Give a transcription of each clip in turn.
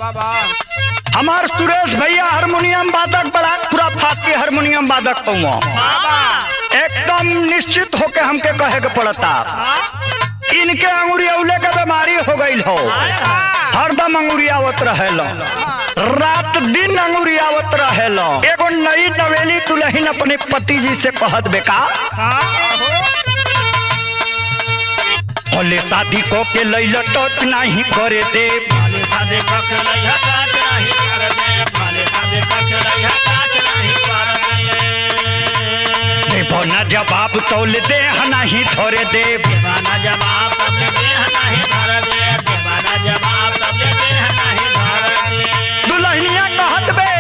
हमार सुरेश भैया हारमोनियम वादक बड़ा पूरा फाती हारमोनियम वादक पहुआ एकदम निश्चित होके हमके कहे के पड़ता। इनके अंगूरी औले के बीमारी हो गई हो, हरदम अंगूरी आवत रहेलो, रात दिन अंगूरी आवत रहेलो। एगो नई नवेली दुल्हन अपने पति जी से कहत बेका भले शादी को के लैला टच नहीं करे दे, देवाना जवाब तौल दे नहीं थोड़े दे, दुल्हनिया कहत बे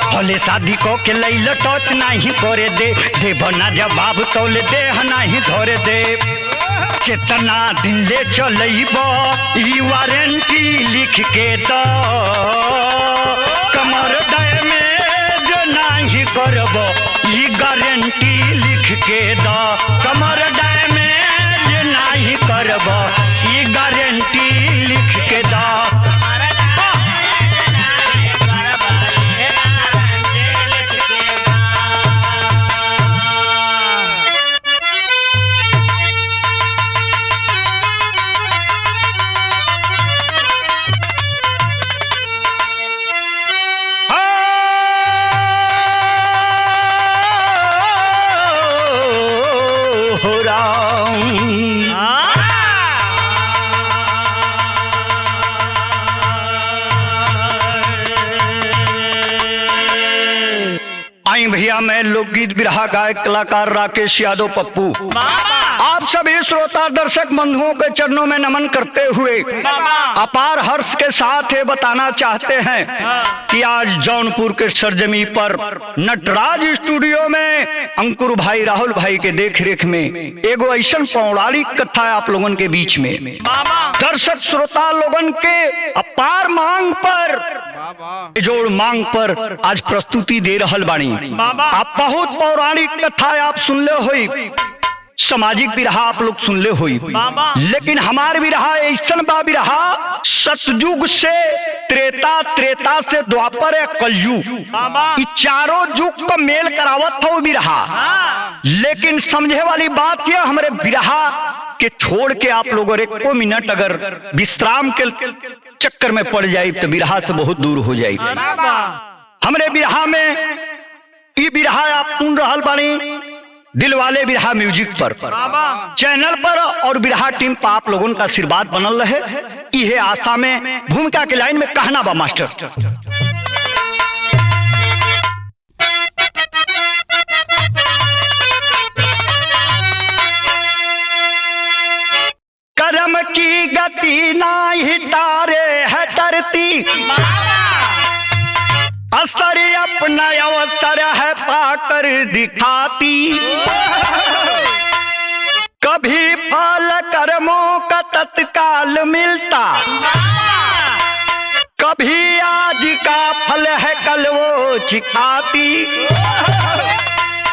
भले शादी को के लैला टच नहीं करे दे, देवाना जवाब तौल दे नहीं थोड़े दे। कितना दिन ले चलैब ई वारंटी लिख के दो, कमर डैमेज नहीं करब ई गारंटी लिख के दो, कमर डैमेज नहीं करब ई गारंटी लिख के दो। भैया मैं लोकगीत बिरहा गायक कलाकार राकेश यादव पप्पू आप सभी श्रोता दर्शक बंधुओं के चरणों में नमन करते हुए अपार हर्ष के साथ ये बताना चाहते हैं कि आज जौनपुर के सरजमी पर नटराज स्टूडियो में अंकुर भाई राहुल भाई के देखरेख में एगो ऐसा पौराणिक कथा है आप लोगन के बीच में दर्शक श्रोता लोगन के अपार मांग पर जोड़ मांग पर आज प्रस्तुति दे रहल बाणी। आप बहुत पौराणिक कथा आप सुन ले हुई, सामाजिक बिरहा आप लोग सुन ले हुई, लेकिन हमार बिरहा ऐसा बा बिरहा सतयुग से त्रेता, त्रेता से द्वापर या कलयुग इस चारों युग का मेल करावत हो बिरहा। लेकिन समझे वाली बात यह हमारे बिरहा के छोड़ के आप लोगों एक को मिनट अगर विश्राम के चक्कर में पड़ जाए तो बिरहा से बहुत दूर हो जाए। हमारे बिरहा में ये बिरहा आप सुन रहल बानी दिलवाले बिरहा म्यूजिक पर चैनल पर और बिरहा टीम पर आप लोगों का आशीर्वाद बनल रहे, यह आशा में भूमिका के लाइन में कहना बा मास्टर। कर्म की गति नाही तारे है डरती, असर अपना अवसर है पाकर दिखाती, कभी फल कर्मों का तत्काल मिलता, कभी आज का फल है कल वो चिखाती,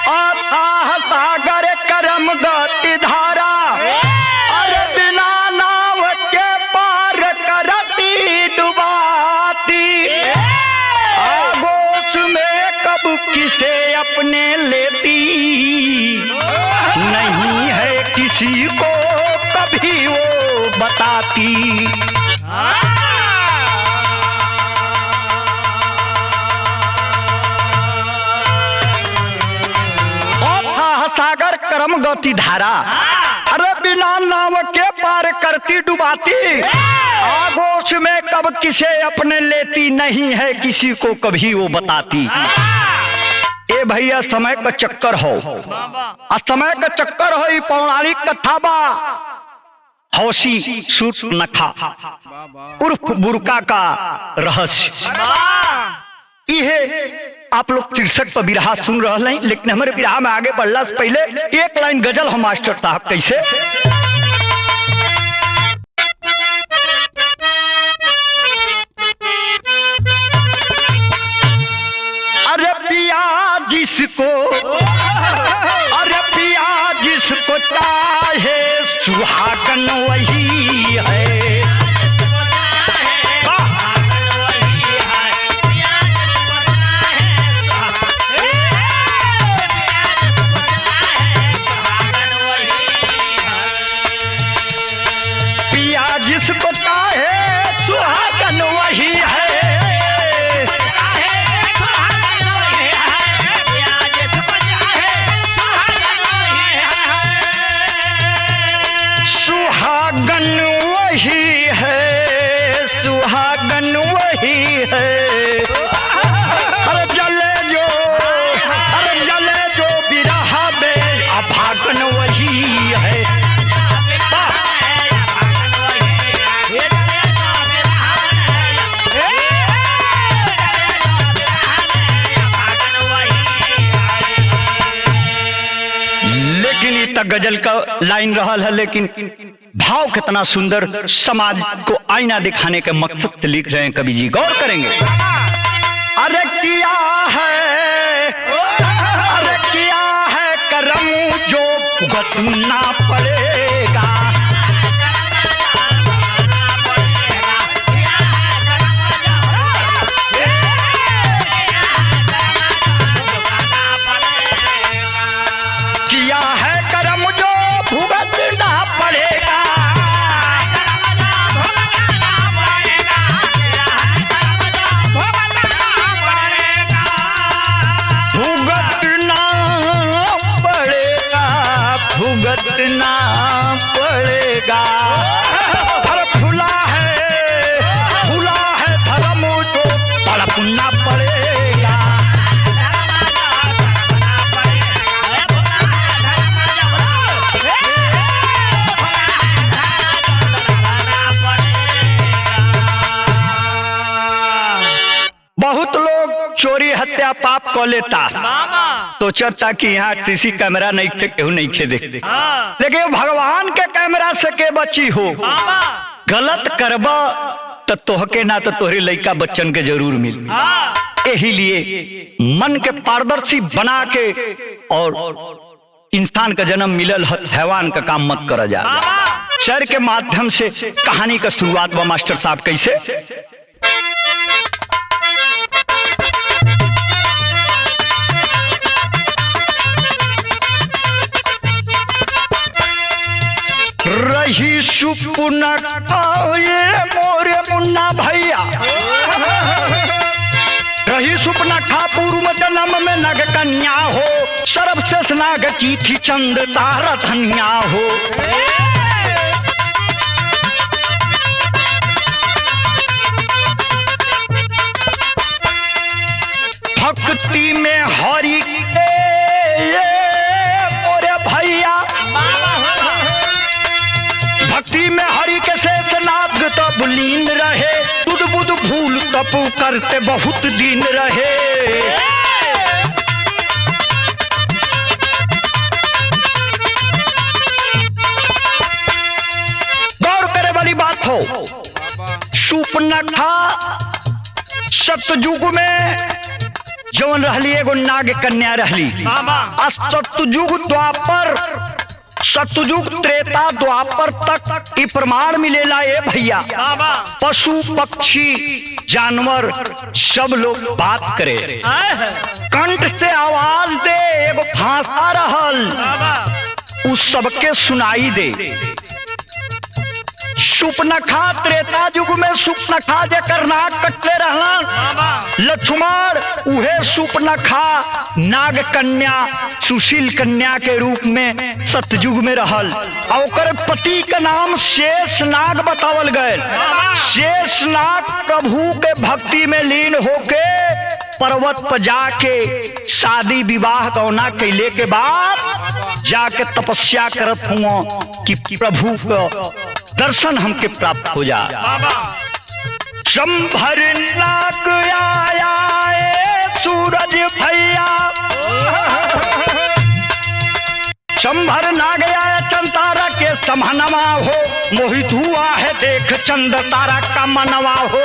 अथाह सागर कर्म गति धारा, अरे बिना नाव के पार करती डुबाती, आगोश में कब किसे अपने लेती, नहीं है किसी को कभी वो बताती। सागर कर्म गति धारा, अरे बिना नाव के पार करती डुबाती, आगोश में कब किसे अपने लेती, नहीं है किसी को कभी वो बताती। ए भैया समय का चक्कर हो, समय का चक्कर हो, पौराणिक कथा बा हौसी सूट नखा उर्फ बुरका का रहस्य। यह आप लोग शीर्षक पर बिरहा सुन रहे हैं, लेकिन हमारे बिरहा में आगे बढ़ला से पहले एक लाइन गजल हम मास्टर साहब कैसे। अरे पिया जिसको, अरे पिया जिसको चाहे सुहागन वही है, वही है, अरे जले जो बिरह में अभागन वही है। लेकिन ये तक गजल का लाइन रहा है, लेकिन भाव कितना सुंदर, समाज को आईना दिखाने के मकसद से लिख रहे हैं कवि जी, गौर करेंगे। अरे किया है करम जो भुगतना पड़ेगा, किया है करम जो भुगतना पड़ेगा, भुगतना पड़ेगा। अरे खुला है धर्म जो तड़पना पड़ेगा। बहुत लोग चोरी हत्या पाप को लेता, तो चलता कि यहाँ सीसी कैमरा नहीं थे, केहू नहीं खे देखते, लेकिन भगवान के कैमरा से के बची हो। गलत करबा तो तोहके ना तो तोहरे लइका बच्चन के जरूर मिल। यही लिए मन के पारदर्शी बना के और इंसान का जन्म मिलल हैवान का काम मत करा जा। शेर के माध्यम से कहानी का शुरुआत हुआ मास्टर साहब कैसे। रही सुपुना ये मोरे मुन्ना भैया, रही सुपना खा पूर्व जन्म में नग कन्या हो, सर्वश्रेष्ठ नाग की थी चंद तारा धन्या हो। भक्ति में हरि के मोरे भैया, भक्ति में हरि के शेष नाग तब लीन रहे, बुध बुध भूल तपु करते बहुत दिन रहे। गौर करे वाली बात हो, शूर्पणखा सतयुग में जवन रहली एगो नाग कन्या रहली। सतयुग द्वापर, सतयुग त्रेता द्वापर तक ये प्रमाण मिलेला ये भैया। पशु पक्षी जानवर सब लोग बात करे, कंठ से आवाज दे, एगो भाषा रहल उस सबके सुनाई दे। शूर्पणखा त्रेता युग में शूर्पणखा जेकर नाग कटले रहला, लक्ष्मण उहे शूर्पणखा नाग कन्या सुशील कन्या के रूप में सतयुग में रहल। और ओकर पति का नाम शेष नाग बतावल गए। शेष नाग प्रभु के भक्ति में लीन होके पर्वत पर जाके शादी विवाह कौना कैले के बाद जाके तपस्या करत हुआ कि प्रभु को दर्शन हमके प्राप्त हो जा। शंभर नाग आया सूरज भैया, शंभर नाग आया चंद तारा के समनवा हो, मोहित हुआ है देख चंद तारा का मनवा हो।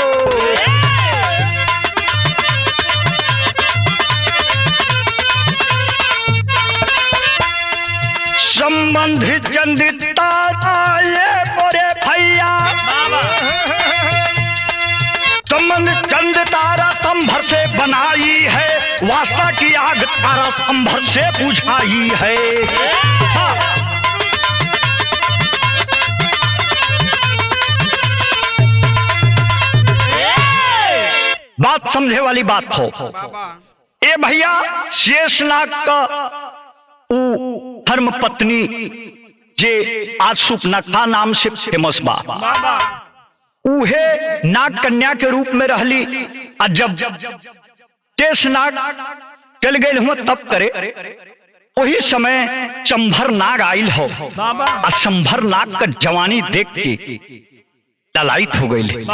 संबंधित चंदित तारा ये मोरे भैया, संबंधित चंद तारा संभर से बनाई है, वास्ता की आग तारा संभर से बुझाई है। बात समझे वाली बात हो। ए भैया शेषनाग का धर्म पत्नी जे आज शूर्पणखा नाम से फेमस बा, उहे नाग कन्या के रूप में रहली। और जब शेष नाग चल गए हुआ तब करे, वही समय चंभर नाग आइल हो। और चंभर नाग का जवानी देख के ललायित हो गई।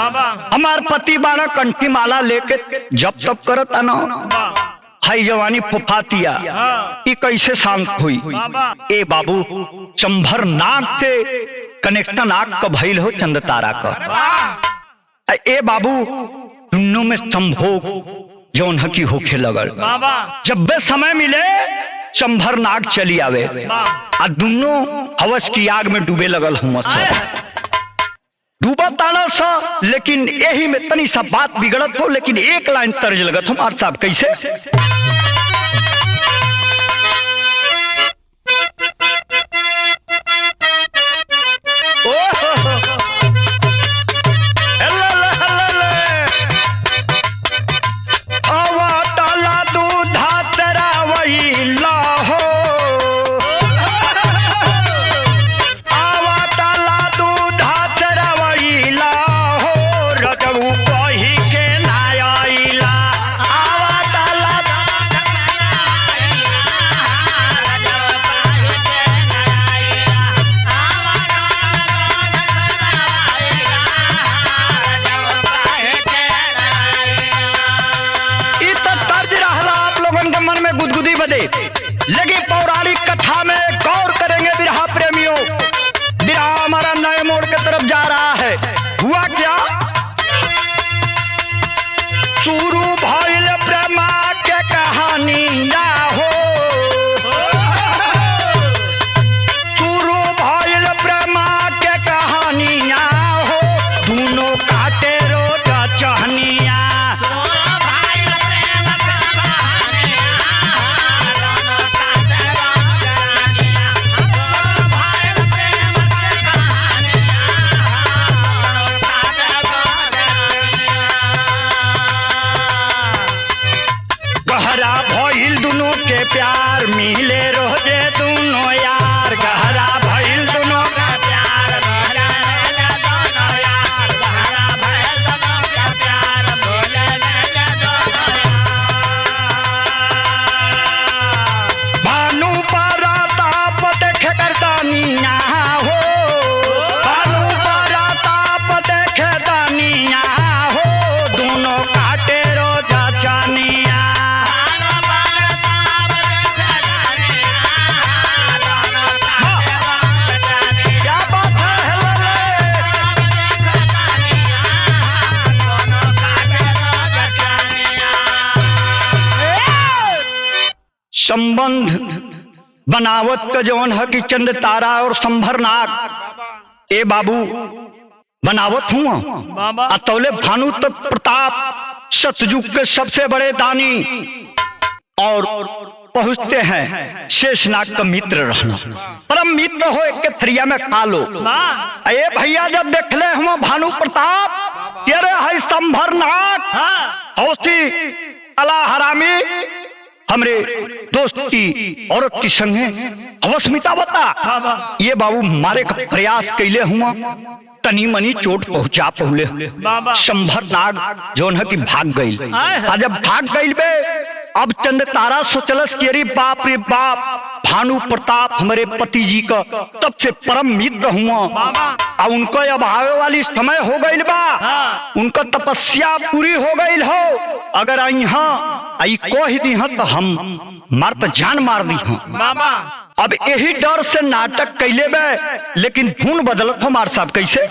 हमार पति बाड़ा कंठी माला लेके जब तब करत ना, हाई जवानी फुफातिया, ये कैसे शांत हुई? ए बाबू, चंभर नाग से कनेक्शन नाग का भइल हो चंद तारा का। ए बाबू, दोनों में संभोग जौन हकी होखे लगल। जब बे समय मिले चंभर नाग चली आवे और दोनों हवस की आग में डूबे लगल हूँ। डूबा ताना सा, लेकिन यही में तनी सा बात बिगड़त हो, लेकिन एक लाइन तर्ज लगत हो। मार साहब कैसे? लगे पौराणिक कथा में गौर करेंगे बिरहा प्रेमियों। बिरहा हमारा नए मोड़ की तरफ जा रहा है। हुआ क्या? शुरू भइल प्रेमा के कहानी ना हो, शुरू भइल प्रेमा के कहानी ना हो, दोनों काटे रोज चहनिया। प्यार मिले रोजे दोनों यार, गहरा भइल दोनों का प्यार, मिले रोजे दोनों यार, गहरा भइल दोनों का प्यार, मिले रोजे दोनों यार। भानु पराताप देखे करदानिया हो, भानु पराताप देखे दानिया हो, दोनों काटे रोजा चानिया। संबंध बनावत का जौन है कि चंद तारा और संभर नाग। ए बाबू, बनावत हुआ अतौले भानु तो प्रताप सतयुग के सबसे बड़े दानी और पहुंचते हैं शेषनाग का मित्र रहना। परम मित्र हो, एक के थरिया में खा लो। ए भैया, जब देख ले हुआ भानु प्रताप, ये रे है संभर नाग, हौसी अला हरामी हमरे दोस्त की औरत की संगे अवस्मिता बता। ये बाबू मारे का प्रयास कैले हुआ, तनी मनी चोट पहुंचा पहुले। संभर नाग जोन है कि भाग गई। जब भाग गई बे, अब चंद तारा सोचलस कि अरे बाप रे बाप, भानु प्रताप हमारे पति जी का तब से परम मित्र हुआ, और उनको अब आवे वाली समय हो गई बा, उनका तपस्या पूरी हो गई हो। अगर यहाँ आई कोई दी तो हम मार तो जान मार दी हूँ। अब यही डर से नाटक कैले बे, लेकिन धुन बदलत हो मार साहब कैसे?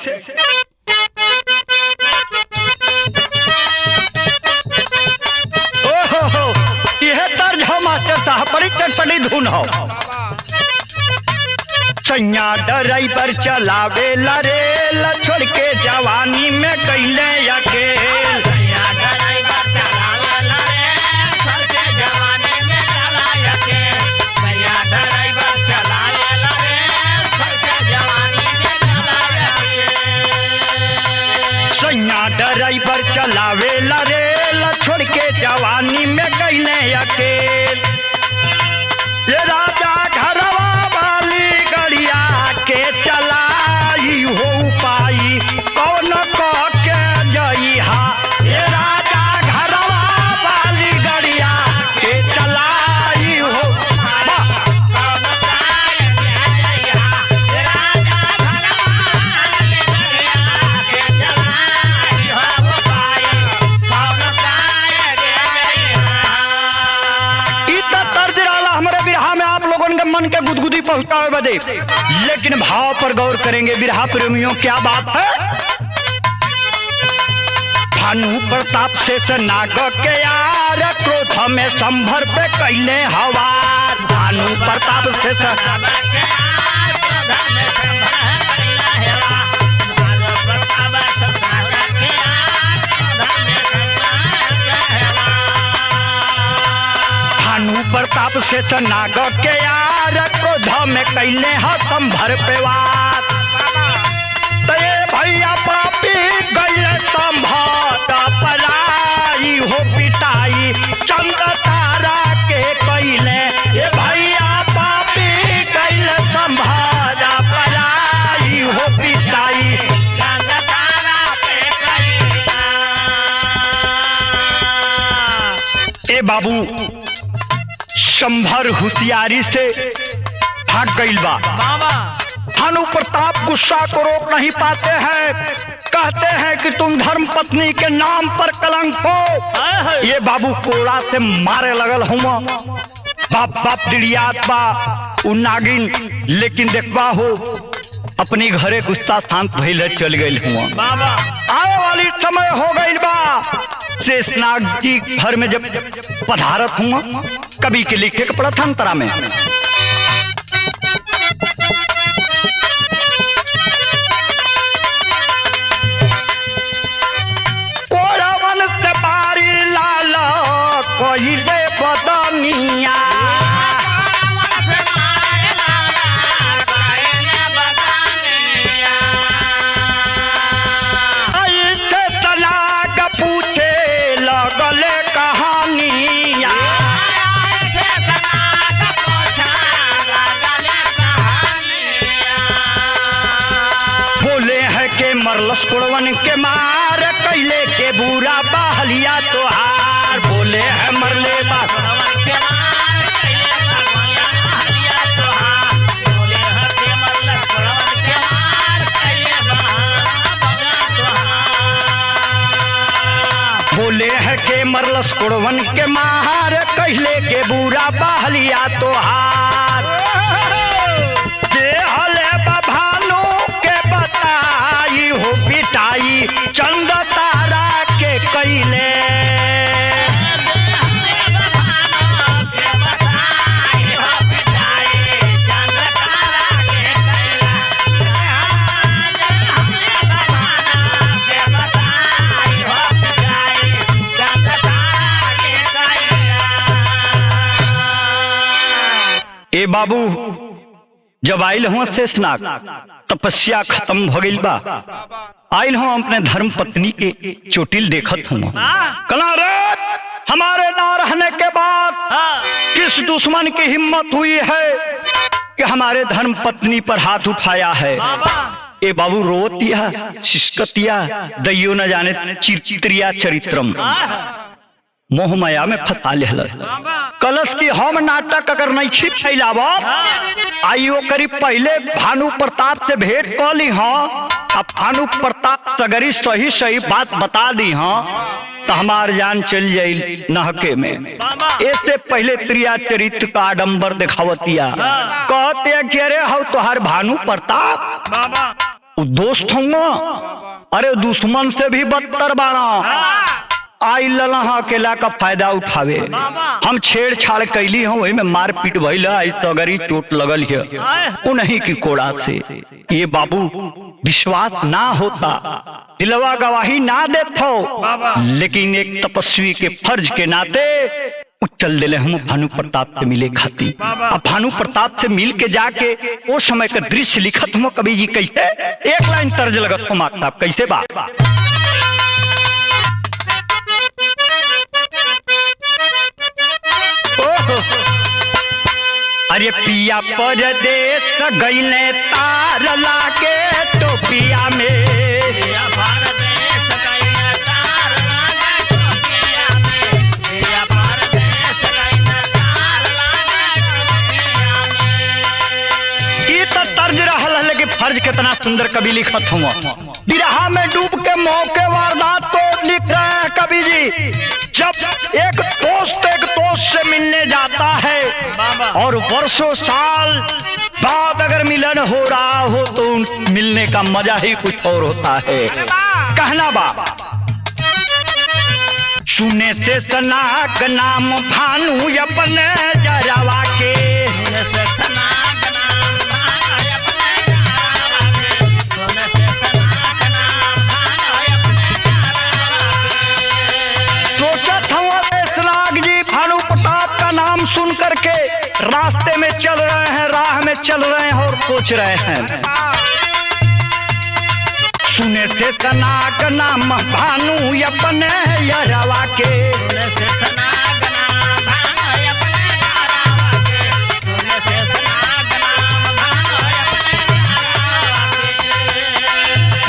ओहो, यह तर्ज हो मास्टर साहब, बड़ी चटपटी धुन हो। सैया ड्राइवर चलावे रेल, छोड़ के जवानी में कैले अकेल। ड्राइवर चलावे रेल, छोड़ के जवानी में कैले अकेल। ये राजा घरवा वाली गड़िया के चलाई हो पाई, कौन कट मन के गुदगुदी पहुंचावे बदे, लेकिन भाव पर गौर करेंगे बिरहा प्रेमियों, क्या बात है। भानु प्रताप से नाग के यार क्रोध में संभर पे कैले हवा। भानु प्रताप से भानु प्रताप से नाग के यार क्रोध में कैले ह संभर पे वात। ते भैया पापी गए संभर पराई हो पिटाई चंद तारा के कैले। ये भैया पापी गए संभर पराई हो पिटाई चंद तारा के कैले। ए बाबू संभर होशियारी से भाग गईल बा। भानु प्रताप गुस्सा को रोक नहीं पाते हैं, कहते हैं कि तुम धर्म पत्नी के नाम पर कलंक हो। ये बाबू कोड़ा से मारे लगल हुआ। बाप बाप दिड़ियात बा उ नागिन, लेकिन देखबा हो अपनी घरे गुस्सा शांत भइल चल गई हुआ। आने वाली समय हो गई बा शेषनाग जी घर में जब पधारत हुआ, कवि के लिखे के पड़ा था अंतरा में। कोरावन से बारी लाल कोइले बदनिया। ऐसे तलाक पूछे लगले कहानिया। बोले है के मरलस कुड़वन के मार कैले के बुरा बहलिया तोहार। बोले है मरले बा बोले है के मरलस कुड़वन के मार कहले के बुरा बहलिया तोहार। देहले भानु के बताई हो पिटाई चंद तारा के कैले। ए बाबू जब आयल हुआ शेषनाग तपस्या खत्म हो गई बा, आयल हुआ अपने धर्म पत्नी के चोटिल देखत हुआ। कला रे हमारे ना रहने के बाद किस दुश्मन की हिम्मत हुई है कि हमारे धर्म पत्नी पर हाथ उठाया है। ए बाबू रोतिया शिष्कतिया दैयो न जाने चित्रिया चरित्रम मोह माया में फंसा ले कलश की हम नाटक अगर नहीं खींच फैलावा आइयो करीब पहले भानु प्रताप से भेंट कर ली हाँ। अब भानु प्रताप सगरी सही सही बात बता दी हाँ तो हमार जान चल जाये नहके में। इससे पहले त्रिया चरित्र का आडंबर दिखावतिया कहते कि अरे हो तुहार भानु प्रताप दोस्त होंगे, अरे दुश्मन से भी बदतर बाना। आई लला अकेला का फायदा उठावे, हम छेड़छाड़ कैली हूँ वही में मार पीट भइल तगरी चोट लगल है उन्हीं की कोड़ा से। ये बाबू विश्वास ना होता, दिलवा गवाही ना देते, लेकिन एक तपस्वी के फर्ज के नाते चल दिले हम भानु प्रताप से मिले खाती। अब भानु प्रताप से मिल के जाके वो समय का दृश्य लिखत हो कवि जी कैसे, एक लाइन तर्ज लगत हो माता कैसे बा। अरे पिया परदेश गईले तार लागे टोपिया में। फर्ज कितना सुंदर कवि लिखत हुआ, बिरहा में डूब के मौके वारदात को लिख रहे हैं कवि जी। जब एक दोस्त से मिलने जाता है और वर्षों साल बाद अगर मिलन हो रहा हो तो मिलने का मजा ही कुछ और होता है। कहना बा सुने से सनाक नाम भानु अपने जरावा के, सुन करके रास्ते में चल रहे हैं, राह में चल रहे हैं और सोच रहे हैं। सुने से सनाग नाम भानु अपने यरवा के,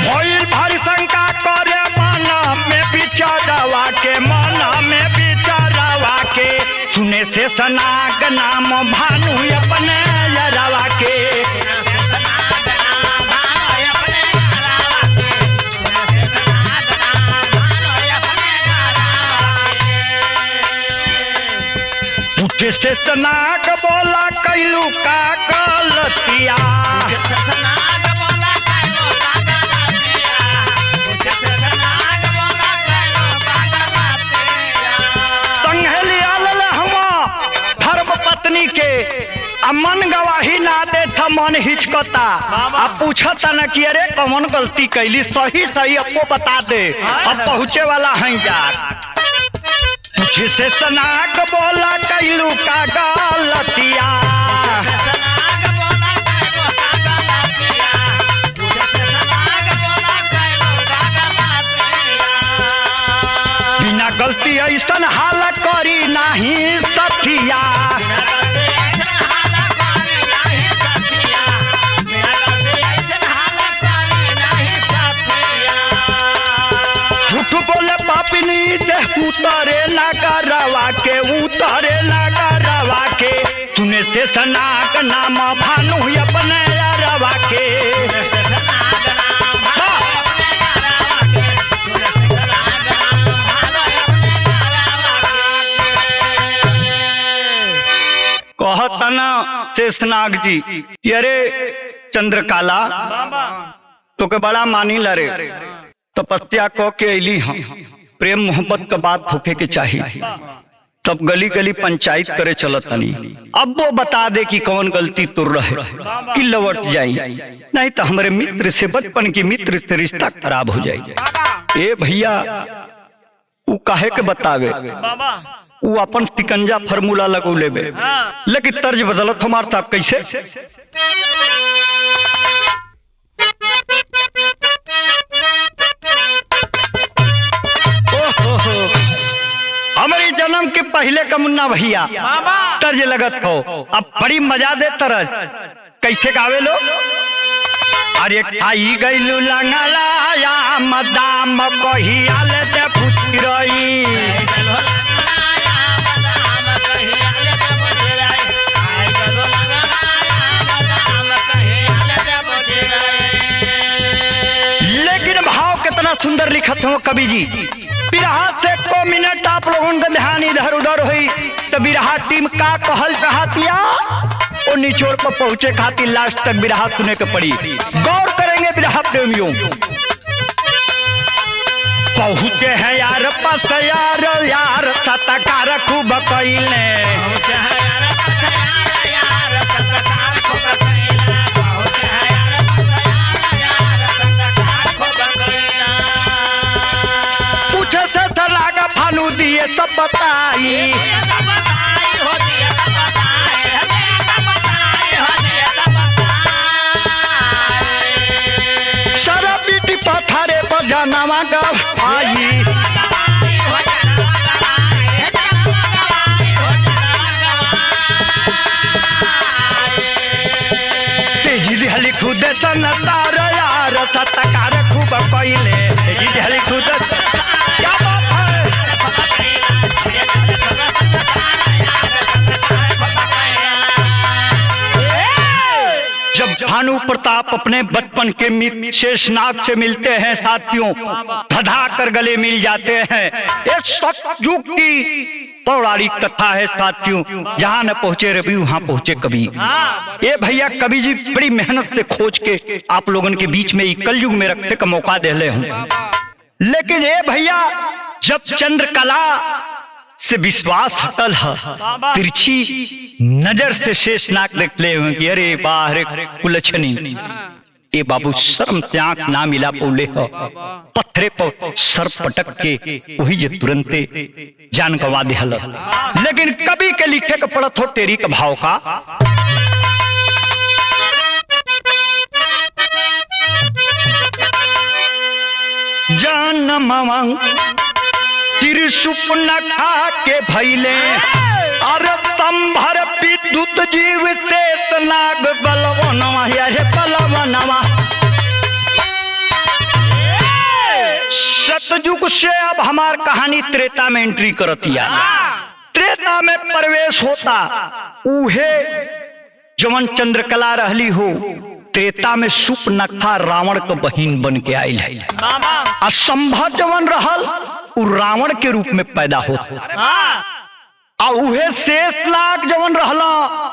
भइल भारी शंका करे माना में बिचारवा के, माना में बिचारवा के। सुने से सनाग नाम भानु अपने यरवा के, पूछे से सनाग बोला कैलू का गलतिया, के मन गवाही ना दे था मन हिचकता। अब पूछता न कि अरे कौन गलती कैली, सही सही आपको बता दे, अब पहुँचे वाला है जा। पूछे से सनाग बोला कैलू का गलतिया, बिना गलती ऐसा हाल करी नहीं सखिया, बोले पापिनी जे उतारे नगरवा के, उतारे नगरवा के। सुने से सनाग नाम भानु अपने यरवा के, कहतना शेषनाग जी अरे चंद्रकाला तो के बड़ा मानी लरे, तपस्या को के अली हम प्रेम मोहब्बत का बात होके के चाहिए, तब गली गली पंचायत करे चलत तनी। अब वो बता दे कि कौन गलती तुर रहे कि लौट जाई, नहीं तो हमारे मित्र से बचपन की मित्र से रिश्ता खराब हो जाए। ए भैया वो काहे के बतावे, वो अपन सिकंजा फार्मूला लगो लेबे, लेकिन तर्ज बदलत हमार साहब कैसे। हमारी जन्म के पहले का मुन्ना भैया तर्ज लगत हो, अब बड़ी मजा दे तरज कैसे गावे लो। अरे खाई गईलू लंगलाया मदाम कहियाल दे पुत्रई, लेकिन भाव कितना सुंदर लिखत हो कवि जी। बिरहा से को मिनट आप लोगों का ध्यान इधर उधर हुई तो बिरहा टीम का कहल चाहतिया और निचोड़ पर पहुंचे खातिर लास्ट तक बिरहा सुने के पड़ी। गौर करेंगे बिरहा प्रेमियों। पहुंचे हैं यार पस यार यार सतकार खूब कइले, भानु दिए सब बताई, सारा पीटी पथारे पर जानवा का आई, तेजी दिहली खुद सन तार यार सतकार खूब कइले, तेजी दिहली खुद क्या बात है। जब भानु प्रताप अपने बचपन के मित्र शेषनाग से मिलते हैं साथियों, धधा कर गले मिल जाते हैं। ये सतयुग की पौराणिक कथा है साथियों, जहाँ न पहुंचे रवि वहां पहुंचे कवि। ये भैया कवि जी बड़ी मेहनत से खोज के आप लोगों के बीच में कलयुग में रखने का मौका दे रहे हूं। लेकिन ये भैया जब चंद्रकला से विश्वास हटल है, तिरछी नजर से शेषनाग देखले हुए कि अरे बाहर कुलछनी, ए बाबू शर्म त्याग ना मिला पौले हो, पत्थरे पर सर पटक के वही जे तुरंते जान गवा दिहल। लेकिन कवि के लिखे का पड़त हो तेरी का भाव का, जानमवा त्रिशुपन खा के भैले, अरे संभर विद्युत जीव से नाग बलवनवा, हे बलवनवा। सतयुग से अब हमार कहानी त्रेता में एंट्री करतिया। त्रेता में प्रवेश होता उहे जवन चंद्रकला रहली हो, त्रेता में सुपनखा रावण का बहिन बन के आयल है। असंभव जवन रहल उ रावण के रूप में पैदा होता, और उहे शेषनाग जवन रहला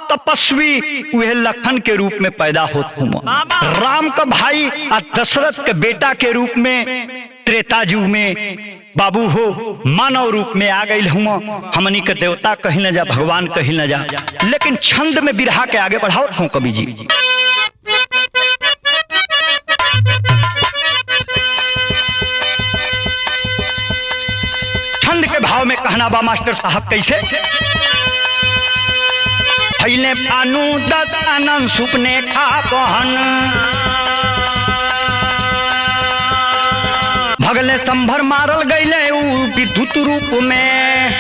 तपस्वी उहे लखन के रूप में पैदा होता। राम का भाई और दशरथ के बेटा के रूप में त्रेता युग में बाबू हो मानव रूप में आ गई हुआ। हमनी के देवता कहीं न जा, भगवान कहीं न जा। लेकिन छंद में बिरहा के आगे बढ़ाओ हूं कवि जी। छंद के भाव में कहना बा मास्टर साहब कैसे, फैले भानु दत्तानंद सुपने खा बहन, भगले संभर मारल गईले उ विद्युत रूप में,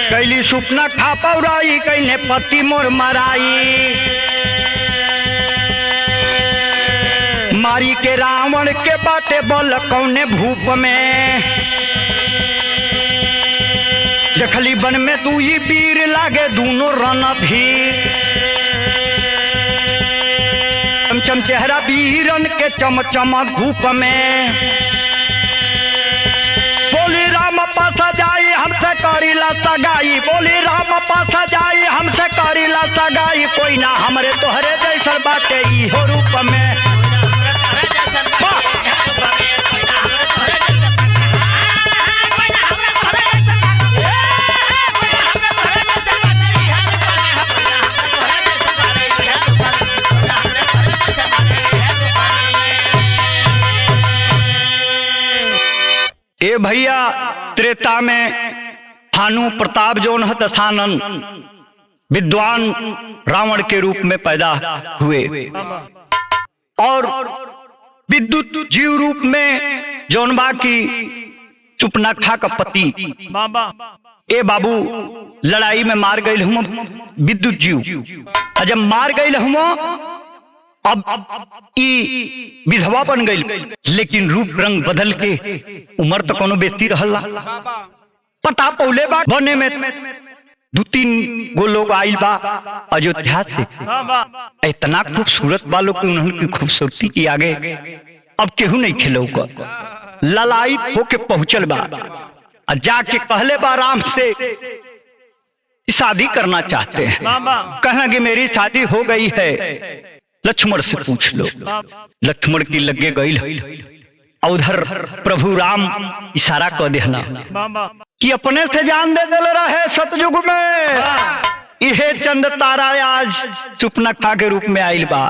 कैली सुपना खा पौराई कैले पति मोर मराई, मारी के रावण के बाटे बल कौने भूप में, जखली बन में तू ही वीर लागे दोनों रन भी, चमचम चेहरा वीरन के चमचम धूप में, बोली राम पासा जाई हमसे करीला सगाई, बोली राम पासा जाई हमसे करीला सगाई, कोई ना हमरे तोहरे जैसा बाटे इहो रूप में। ए भैया त्रेता में भानु प्रताप जोन है दशानन विद्वान रावण के रूप में पैदा हुए, और विद्युत जीव रूप में जौनबा की सुपनखा का पति ए बाबू लड़ाई में मार गए हुआ विद्युत जीव। जब मार गए हुआ अब ई विधवा बन गई, लेकिन रूप रंग बदल के उम्र तो कोनो बेस्ती रहला। पता पौले बा बने में 2-3 गो लोग आइल बा अयोध्या से, इतना खूबसूरत बा लोग उन्होंने खूबसूरती की आगे अब केहू नहीं खिलो का, ललायित होके पहुंचल बा, जाके कहले बा राम से शादी करना चाहते हैं। कहना कि मेरी शादी हो गई है, लक्ष्मण से पूछ लो। लक्ष्मण की लगे गई, उधर प्रभु राम इशारा कर देना कि अपने से जान दे दे रहे सतयुग में, इहे चंद तारा आज सुपनखा के रूप में आइल बा।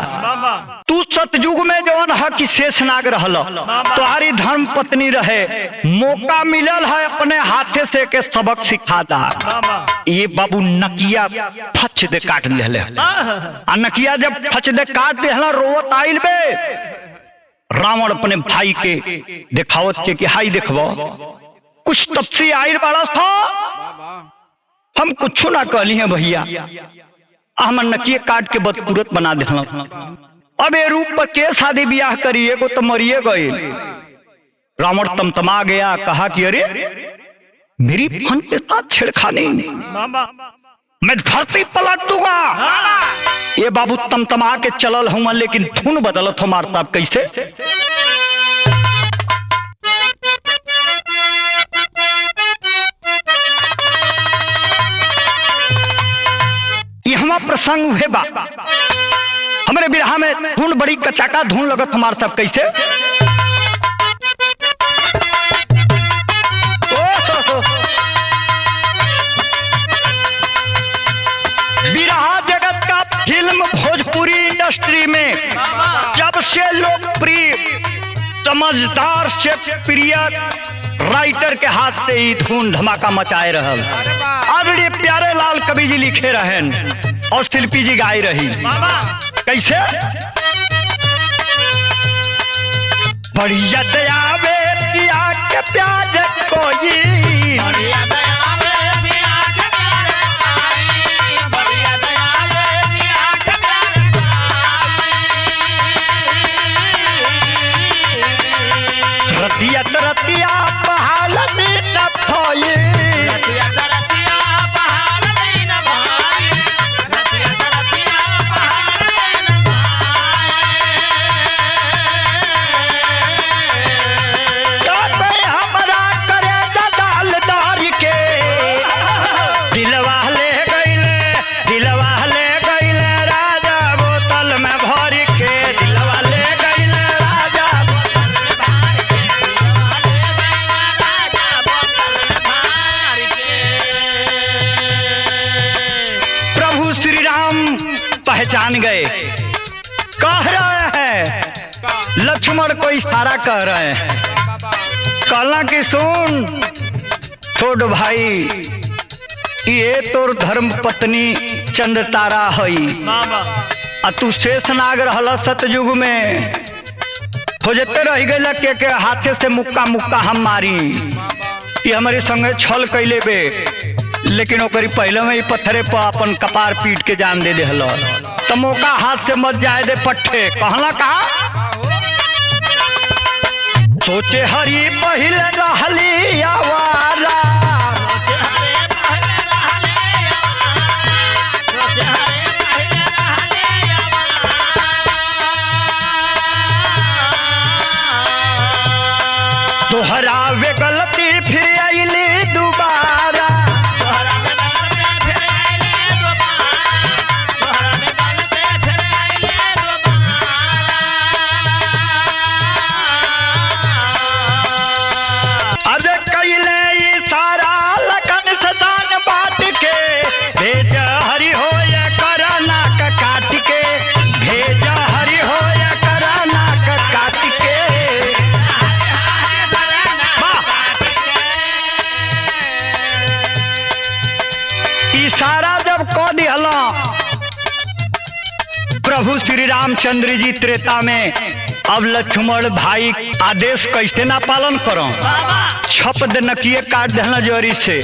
तू सतयुग में जवन है कि शेषनाग रहल, तुम्हारी धर्म पत्नी रहे, मौका मिलल है अपने हाथे से के सबक सिखाता। ये बाबू नकिया फच दे काट ले, आ नकिया जब फच दे काट दे रोवत आइल बे। रावण अपने भाई के दिखावत के कि हाई देखबो कुछ तपसी आइल बाड़ा था, हम कुछ ना कहली है भैया, हमन नकिए काट के बदसूरत बना दे। अब ये रूप पर के शादी ब्याह करिए को तो मरिए गए। रावण तमतमा गया, कहा कि अरे मेरी फन के साथ छेड़खानी, मैं धरती पलट दूंगा। ये बाबू तमतमा के चलल हूं, लेकिन धुन बदलत हो मार साहब कैसे? यह प्रसंग हुए बा हमारे बिरहा में धुन बड़ी कचाका धुन लगत हमार साहब कैसे? बिरहा जगत का फिल्म भोजपुरी इंडस्ट्री में जब से लोकप्रिय समझदार से प्रिय राइटर के हाथ से ही धूम धमाका मचाए रहल। आदरणीय प्यारे लाल कवि जी लिखे रहन और शिल्पी जी गाई रही। कैसे? बढ़िया दयावे पिया के प्यार कोई, रतिया बहाल दिन भई, हमरा करे दालदार के दिलवा ले गईले राजा बोतल में भर के, दिलवा ले गईले राजा पहचान गए। कह रहे हैं लक्ष्मण को इशारा कर रहे हैं, कहला कि सुन छोड़ भाई, ये तोर धर्म पत्नी चंद्रतारा हई, आ तू शेषनाग रहला सतयुग में, खोजते रह गए के हाथे से मुक्का मुक्का हम मारी, ये हमारे संगे छल कैले बे, लेकिन ओकरी पहले में ही पत्थरे पर अपन कपार पीट के जान दे दे हलो, तो मौका हाथ से मत जाए दे पट्टे। कहला कहा सोचे हरी पहले रहली आवारा, तोहरावे गलती फिर आईली दोबारा, इशारा जब कह दिहला प्रभु श्री रामचंद्र जी त्रेता में, अब लक्ष्मण भाई आदेश कैसे ना पालन करो, छप नकिए काट देना जोरी से,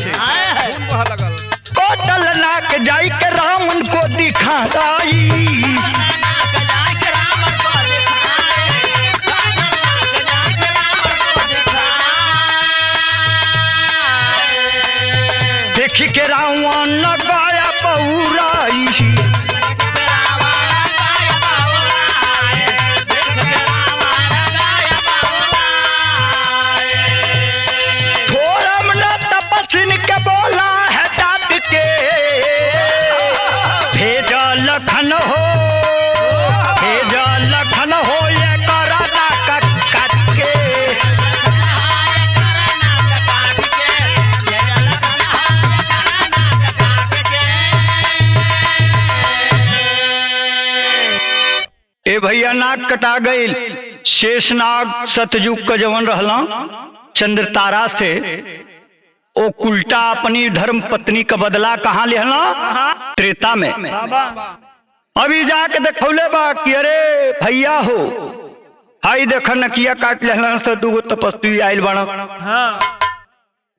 कोटल नाक जाई के राम उनको दिखाई, देखी के रावण न गाया पौराई, थोड़म न तपस्विन के बोला है डांट के, भेजा लखन हो ये कराना काट के, ए भैया नाक कटा गई। शेषनाग सतयुग का जवन रहला चंद्रतारा से ओ उल्टा अपनी धर्म पत्नी का बदला कहाँ लेहला? त्रेता में। अभी जाके देखौले बा कि अरे भैया हो, हाई देख नकिया काट लेहला से दूगो तपस्वी आइल बड़ा।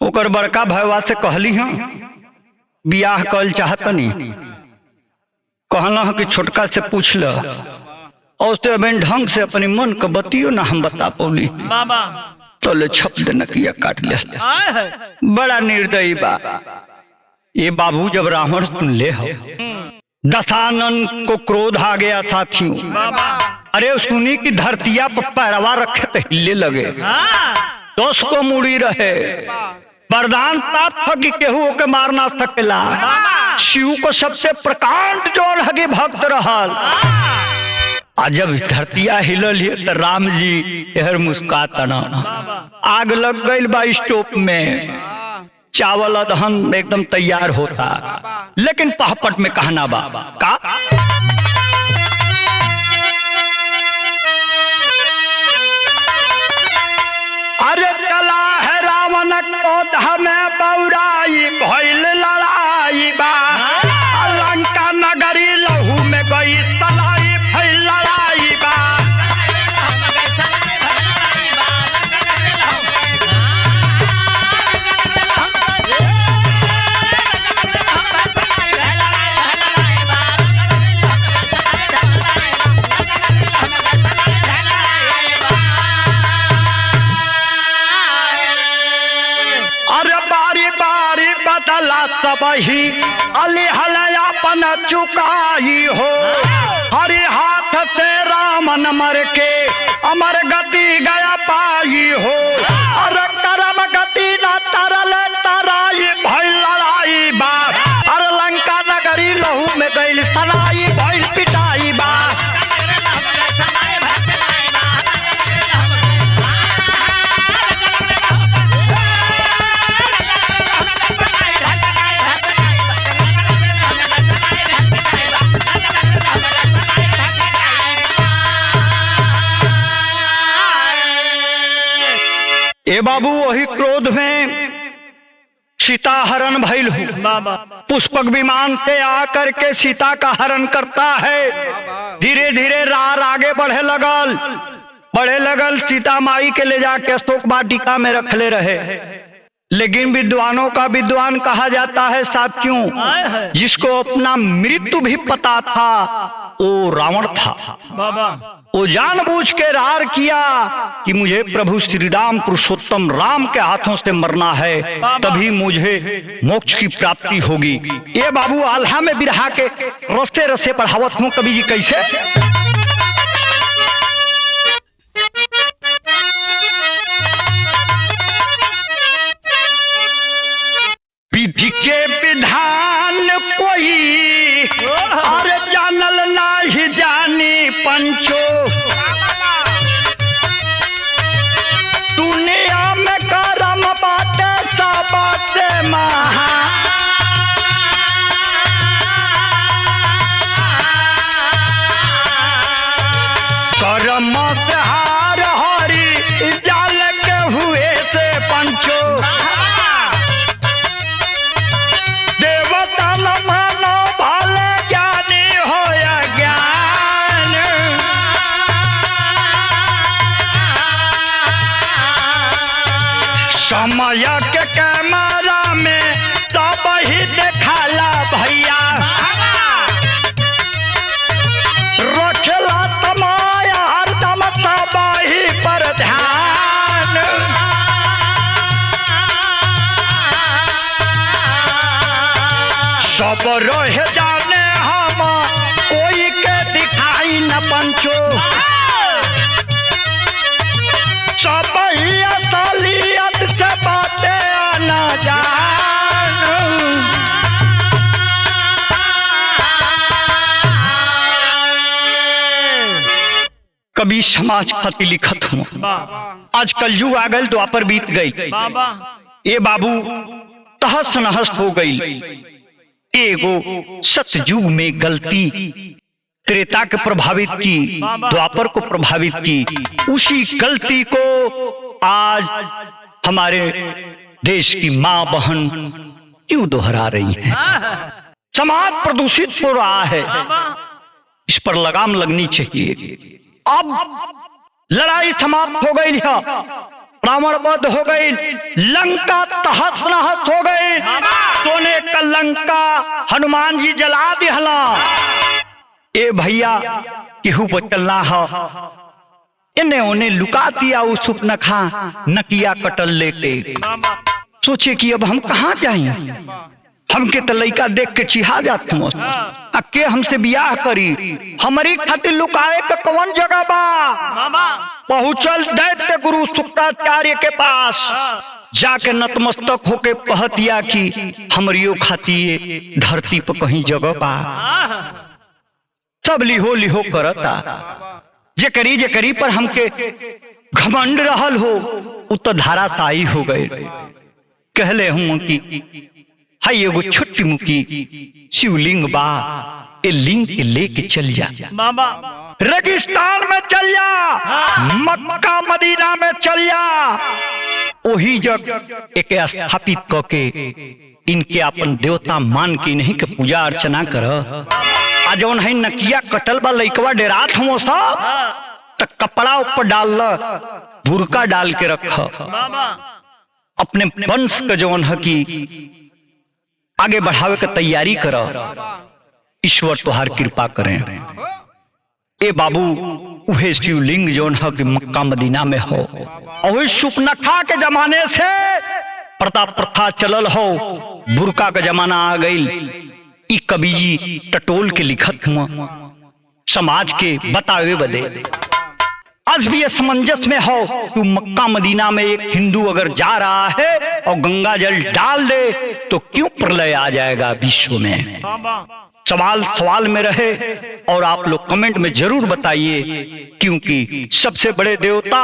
ओकर बड़का भैया से कहली हाँ बियाह कल चाहतनी, कहला कि छोटका से पूछ ल, और उससे ढंग से अपने मन का बतियो ना हम बता पौली, तो ले छप दे नकिया काट ले। बड़ा निर्दयी बा। ये बाबू जब रावण सुन ले हो, दशानन को क्रोध आ गया साथियों। अरे सुनी की धरतिया पर पैरवा रखे तो हिले लगे, दोस्त को मुड़ी रहे, वरदान प्राप्त हो कि केहू के मार ना सकेला। शिव को सबसे प्रकांड जोड़ हगे भक्त रहल। आज जब धरतिया हिलल तो राम जी यहर मुस्काता ना, आग लग गई बा स्टोव में, चावल अदहन एकदम तैयार होता, लेकिन पहपट में कहना बा का अरे चला है रावण क्रोध में बौराई भइल लड़ाई बा, लंका नगरी लहू में गई तलाई भइल लड़ाई बा। सबही अली हलयापन चुकाई हो, हरि हाथ से रामन मर के अमर गति गया पाई हो। अरे करम गति न तरल तराई भइल लड़ाई बा, अरे लंका नगरी लहू में गइल सनाई भइल पिटाई बा। ए बाबू वही क्रोध में सीता हरण भइल हो, पुष्पक विमान से आकर के सीता का हरण करता है। धीरे धीरे रार आगे बढ़े लगल, सीता माई के ले जाके अशोक वाटिका में रख ले रहे। लेकिन विद्वानों का विद्वान कहा जाता है साथियों, जिसको अपना मृत्यु भी पता था वो रावण था। वो जानबूझ के रार किया कि मुझे प्रभु श्री राम पुरुषोत्तम राम के हाथों से मरना है, तभी मुझे मोक्ष की प्राप्ति होगी। ये बाबू आल्हा में बिरहा के रस्ते रस्ते पढ़ावत हूँ कवि जी कैसे। विधि के विधान कोई अरे जानल नाही जानी पंचो, दुनिया में करम बाटे सब बाटे महा। करम से हार हरी जाल के हुए से पंचो, समय के कैमरा में सब ही देखाला भैया, रखेला समय हरदम सब ही पर ध्यान। सब रह जाने हम कोई के दिखाई न पंचो, सब ही असलियत से बातें न जान। कभी समाज खातिर लिखत हूँ, आज कलयुग आ गई द्वापर बीत गई, ये बाबू तहस नहस हो गई। एगो सतयुग में गलती त्रेता के प्रभावित की, द्वापर को प्रभावित की, उसी गलती को आज हमारे देश की माँ बहन क्यों दोहरा रही है। समाज प्रदूषित हो रहा है, इस पर लगाम लगनी चाहिए। अब लड़ाई समाप्त हो गई है, रावण वध हो गई, लंका तहस नहस हो गई, सोने का लंका हनुमान जी जला दिहला। ए भैया केहू पर चलना है, इन्हें उन्हें लुका दिया उस नखा नकिया कटल लेके। सोचे कि अब हम कहाँ जाएं, हमके तो लड़का देख के चिहा जात मस्त के हमसे बियाह करी, हमारी खातिर लुकाए के कौन जगह बा। पहुंचल दैत्य गुरु शुक्राचार्य के पास, जाके नतमस्तक होके कहतिया कि हमरियो खातिर धरती पर कहीं जगह बा। सब लिहो लिहो करता, जे करी पर हमके घमंड रहल हो उ तो धाराशायी हो गए। कहले हूं कि हाय एगो छोटी मुकी शिवलिंग बा, ए लिंग के लेके चल जा रेगिस्तान में चल जा, मक्का मदीना में चल जा, वही जग एक स्थापित करके इनके अपन देवता मान के नहीं के पूजा अर्चना कर। आ जौन है नकिया कटल बा लइकवा डेरात हो सब, त कपड़ा ऊपर डाल, बुरका डाल के रख, अपने वंश के जौन है कि आगे बढ़ावे के तैयारी कर, ईश्वर तुहार कृपा करें। ए बाबू उहे शिवलिंग जौन है कि मक्का मदीना में हो, और शुकनखा के जमाने से प्रताप प्रथा चलल हो, बुरका का जमाना आ गई। ई कवि जी टटोल के लिखत हुआ समाज के बतावे बदे। आज भी ये समंजस में हो कि मक्का मदीना में एक हिंदू अगर जा रहा है और गंगा जल डाल दे तो क्यों प्रलय आ जाएगा विश्व में। सवाल में रहे और आप लोग कमेंट में जरूर बताइए, क्योंकि सबसे बड़े देवता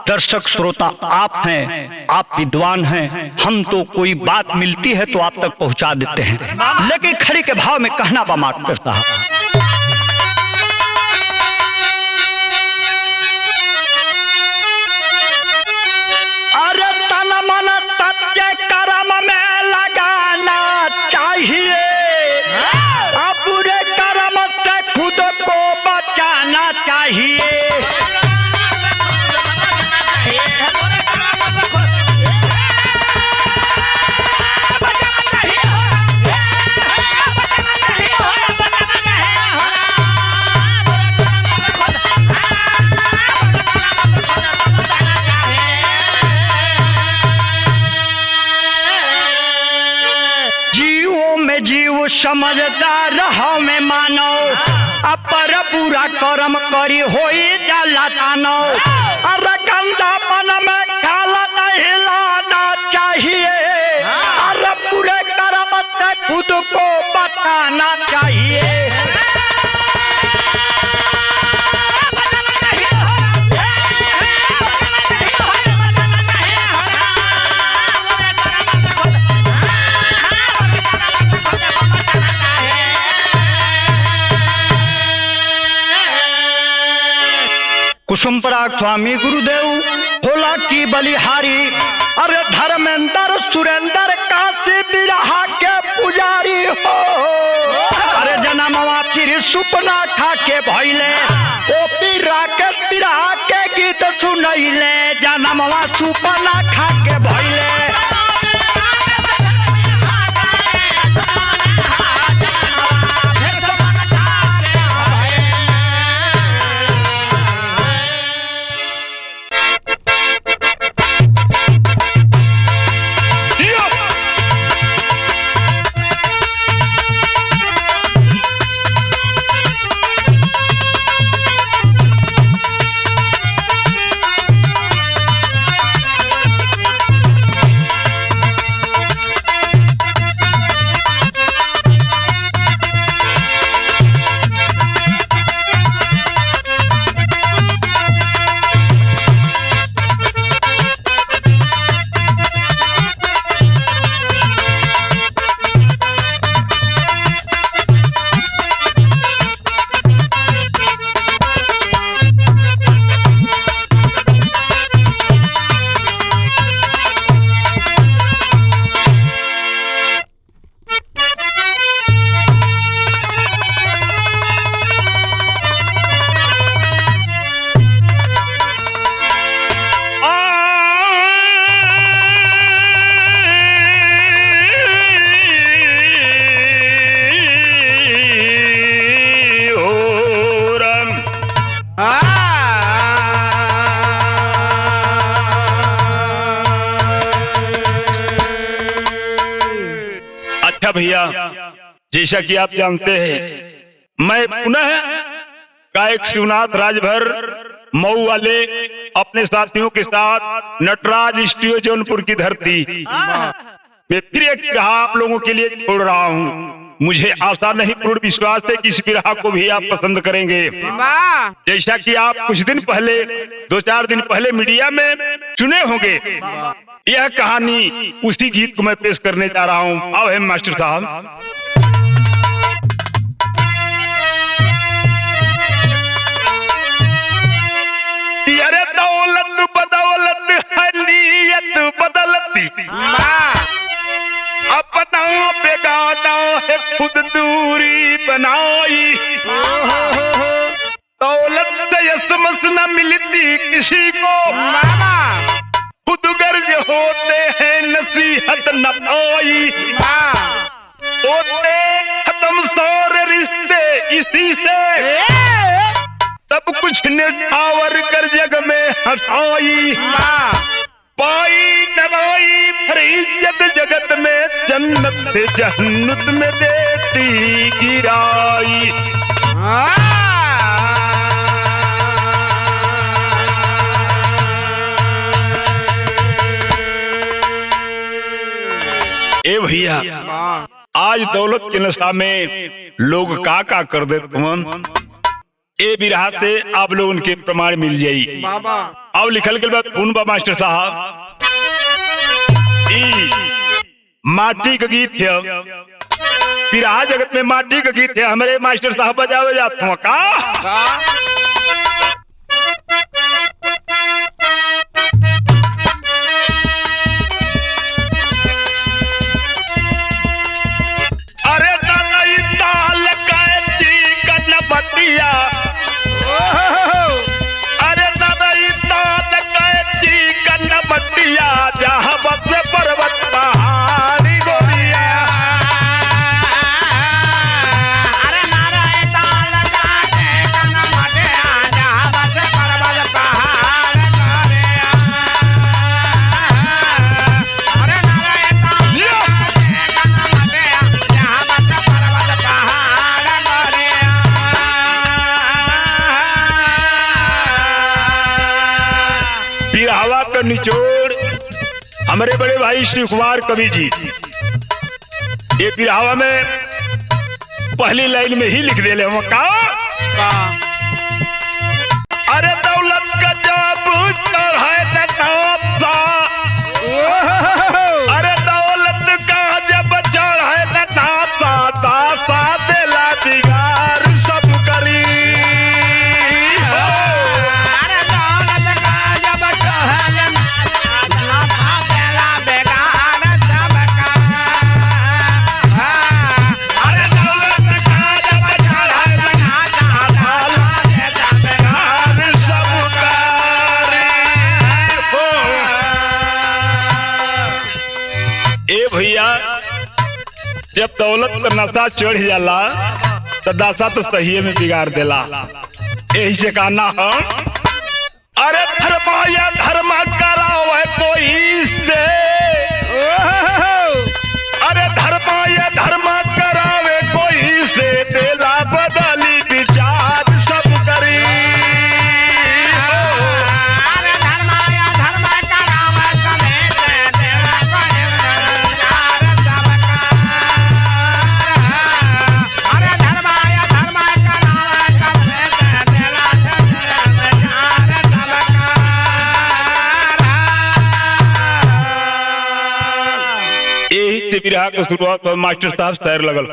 दर्शक श्रोता आप हैं, आप विद्वान हैं। हम तो कोई बात मिलती है तो आप तक पहुंचा देते हैं, लेकिन खड़ी के भाव में कहना बा माफ करता है। अरे तन मन तत्व कर्म में लगाना चाहिए, बुरे कर्म से खुद को बचाना चाहिए। जीवों में जीव समझदार हो में मानो, अपर बुरा कर्म करी होई जाला तानो। अरे गंदा मन में काला नहीं लाना चाहिए, अरे बुरे कर्म से खुद को बताना चाहिए। कुसुम पराग स्वामी गुरुदेव होला की बलिहारी, अरे धर्मेंद्र सुरेंद्र काशी बिरहा के पुजारी हो। अरे जनमवा फिर सुपना खा के भइले, ओपी राकेश बिरहा के गीत सुनैले, जनमवा सुपना खा के भइले। भैया, जैसा कि आप जानते हैं, मैं पुनः गायक शिवनाथ राजभर मऊ वाले अपने साथियों के साथ नटराज स्टूडियो जौनपुर की धरती मैं फिर एक बिरहा आप लोगों के लिए छोड़ रहा हूँ। मुझे आशा नहीं, पूर्ण विश्वास है कि इस बिरहा को भी आप पसंद करेंगे। जैसा कि आप कुछ दिन पहले, 2-4 दिन पहले मीडिया में सुने होंगे, यह कहानी उसी गीत को मैं पेश करने जा रहा हूँ। आओ है मास्टर साहब। अरे दौलत बदौलत है नीयत बदलती, अपना बेगाना है खुद दूरी बनाई। दौलत से यसमस न मिलती किसी को, खुद गर्ज होते हैं नसीहत न पाई। होते खत्म सारे रिश्ते इसी से, सब कुछ निछावर कर जग में हंसाई। पाई दवाई फिर इज्जत जगत में, जन्नत से जहन्नत में देती गिराई। ए भैया, आज दौलत के नशा में लोग का कर दे तुम। ए बिरहा से आप लोग उनके प्रमाण मिल जाई। अब लिखल के बाद कौन बा मास्टर साहब, माटी का गीत है। बिरहा जगत में माटी का गीत है, हमारे मास्टर साहब बजावे जाते हैं का। अरे दाई ताल कैसी कन बटिया, अरे दाई ताल कैसी कन बटिया, जहाँ बस पर्वत पहाड़ी गोरिया। अरे नाराय ताल कैसी कन बटिया, जहाँ बस पर्वत पहाड़ गोरिया। अरे नाराय ताल कैसी कन बटिया, जहाँ बस पर्वत पहाड़ गोरिया। बिरहावा का निचोड़ हमारे बड़े भाई श्री कुमार कवि जी, ये बिरहावा में पहली लाइन में ही लिख दे ले का। अरे दौलत का जब चढ़ाए नशा, अरे दौलत का जब चढ़ाए नशा, दासा देला बिगाड़ सब करी। भैया, जब दौलत का नशा चढ़ जाला तो दासा तो सही में बिगाड़ देला। यही से कहना हम, अरे धर्माया धर्म करावे कोई से, अरे धर्माया धर्म करावे कोई से, देला बदली विचार सब करी। बिरहा के शुरुआत मास्टर साहब तैर लगल।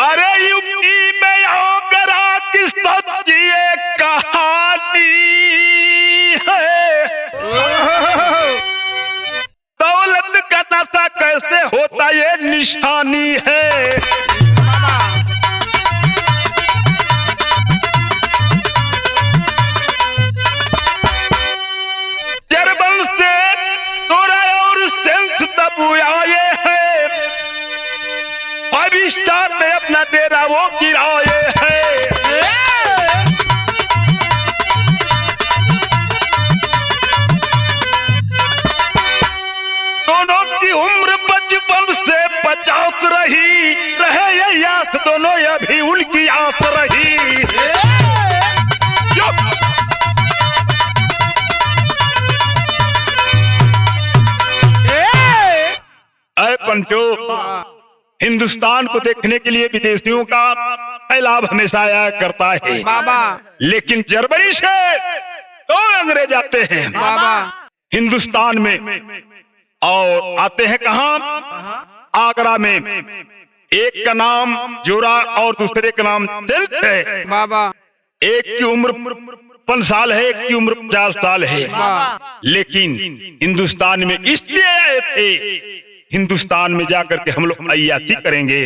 अरे यूपी में आगरा की सच्ची कहानी है, दौलत का नशा कैसे होता ये निशानी है। स्टार में अपना डेरा वो गिराए है। आस दोनों ये भी उनकी आस रही। अरे पंचो, हिंदुस्तान को देखने के लिए विदेशियों का सैलाब हमेशा आया करता है बाबा, लेकिन जर्मनी से तो अंग्रेज आते हैं बाबा, हिंदुस्तान में और आते हैं कहाँ? आगरा में। एक का नाम जोरा और दूसरे का नाम तिलक है बाबा, एक की उम्र 5 साल है, एक की उम्र 50 साल है। लेकिन हिंदुस्तान में इसलिए आए थे, हिंदुस्तान में जाकर के हम लोग अय्याशी करेंगे।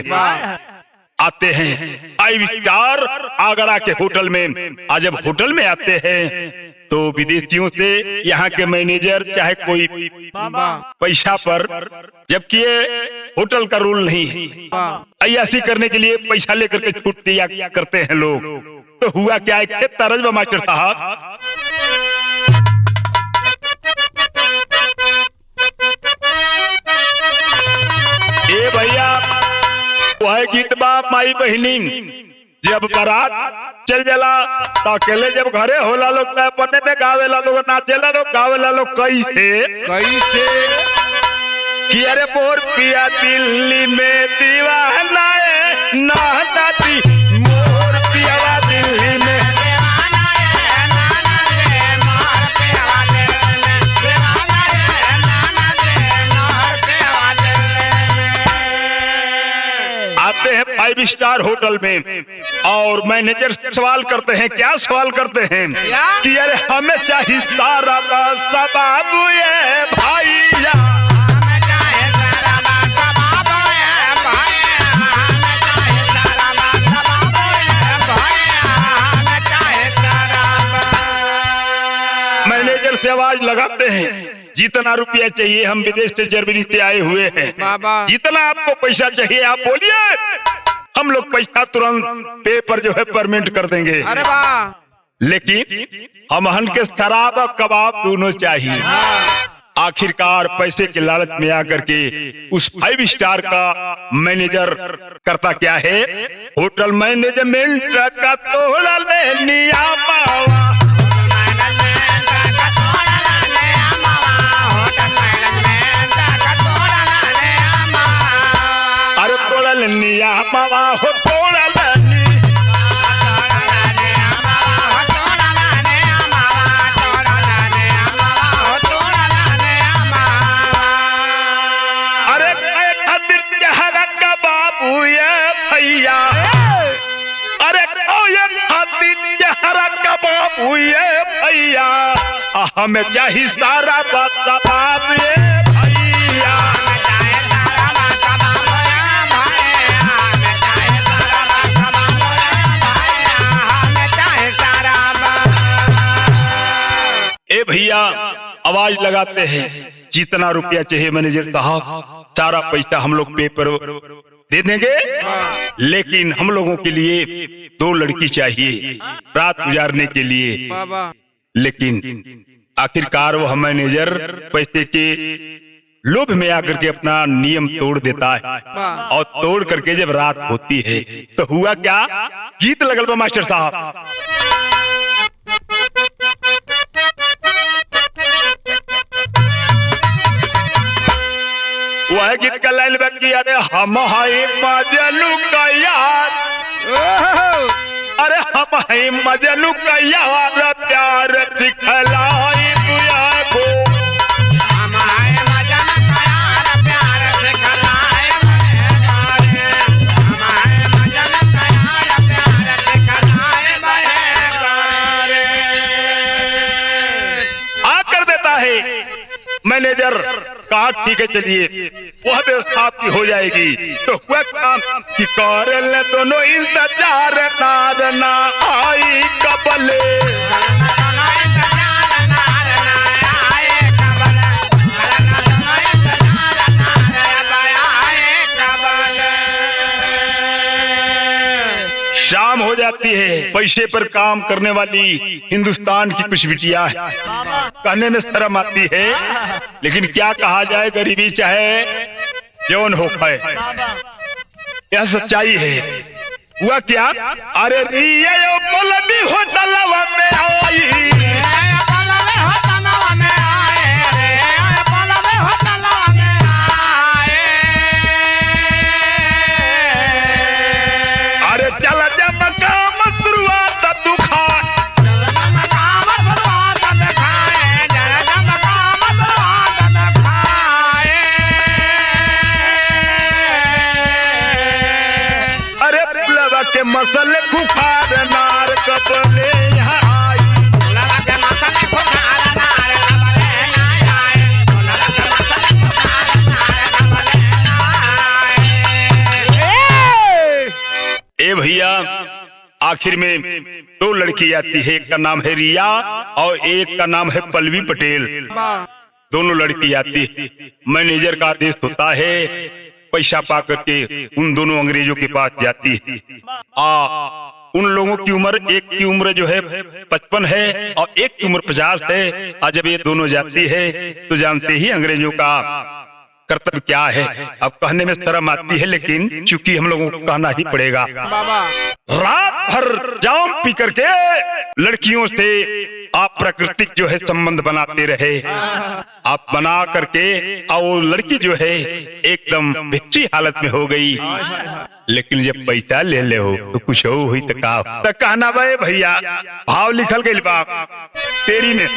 आते हैं 5 स्टार आगरा के होटल में। आज जब होटल में आते हैं तो विदेशियों से यहाँ के मैनेजर चाहे कोई पैसा पर, जबकि ये होटल का रूल नहीं है, अय्याशी करने के लिए पैसा लेकर के छूट दिया करते हैं लोग। तो हुआ क्या है तरज मास्टर साहब, ए भैया वह गीत बा माई बहिनी, जब बारात चल जाला तो अकेले जब घरे होला लोग अपने में गावेला लोग, नाचेला लोग, गावेला लोग। कैसे कि अरे मोर पिया दिल्ली में दीवाना है, नाचती मोर पिया दिल्ली में। आते हैं 5 स्टार होटल में और मैनेजर सवाल करते हैं। क्या सवाल करते हैं? कि अरे हमें चाहिए सारा बाबू ये भैया, मैनेजर से आवाज लगाते हैं जितना रुपया चाहिए, हम विदेश से जर्मनी से आए हुए हैं, जितना आपको पैसा चाहिए आप बोलिए, हम लोग पैसा तुरंत पे पर जो है पेमेंट कर देंगे। अरे वाह, लेकिन हमहन के शराब और कबाब दोनों चाहिए। आखिरकार पैसे के लालच में आकर के उस 5 स्टार का मैनेजर करता क्या है? होटल मैनेजमेंट का तोड़ा लेनिया पावा, निया मावा हो तोड़ा लनी, अरे खातिर चेहरा का बाबू ये भैया, अरे ये खातिर चेहरा का बाबू ये भैया, हमें चाहिए सारा बाप ये भैया। ए भैया आवाज लगाते हैं, जितना रुपया चाहिए मैनेजर साहब सारा पैसा हम लोग पेपर दे देंगे, लेकिन हम लोगों के लिए 2 लड़की चाहिए रात गुजारने के लिए। लेकिन आखिरकार वो मैनेजर पैसे के लोभ में आकर के अपना नियम तोड़ देता है, और तोड़ करके जब रात होती है तो हुआ क्या? गीत लगल बा मास्टर साहब, वह गीत का लाइन बन गया, अरे हम हाई मजनू का यार, अरे हम हाई मजनू का यार, प्यार सिखलाई बुआ को, हमारे मजनू का यार, प्यार सिखलाई हमारे मजनू का यार, प्यार सिखलाई आकर देता है मैनेजर। कहा ठीक है चलिए वह व्यवस्था आपकी हो जाएगी। तो हुआ काम कि कर ले दोनों इंतजार, नार ना आई कबले, शाम हो जाती है। पैसे पर काम करने वाली हिंदुस्तान की कुछ बिटिया कहने में शर्म आती है, लेकिन क्या कहा जाए, गरीबी चाहे जौन हो खाए। यह सच्चाई है। हुआ क्या? अरे रिया मौलवी होटलवा में आई, अरे चल जब काम शुरुआत दुखा, अरे पुलवा के मसले खुखार नार कबले यहाँ आई, ए भैया आखिर में दो लड़की आती है, एक का नाम है रिया और एक का नाम है पल्लवी पटेल। दोनों लड़की आती है, मैनेजर का आदेश होता है, पैसा पा करके उन दोनों अंग्रेजों के पास जाती है। उन लोगों की उम्र, एक की उम्र जो है 55 है और एक की उम्र 50 है। और जब ये दोनों जाती है तो जानते ही अंग्रेजों का कर्तव्य क्या है। अब कहने में शर्म आती है, लेकिन चूंकि हम लोगों को कहना ही पड़ेगा। रात भर जाम पी करके लड़कियों से आप प्राकृतिक जो है संबंध बनाते रहे, आप बना करके, और वो लड़की जो है एकदम भिक्षी हालत में हो गई। लेकिन जब पैसा ले ले हो तो कुछ हो हुई तो कहना भाई भैया, भाव लिखल गई बा तेरी में,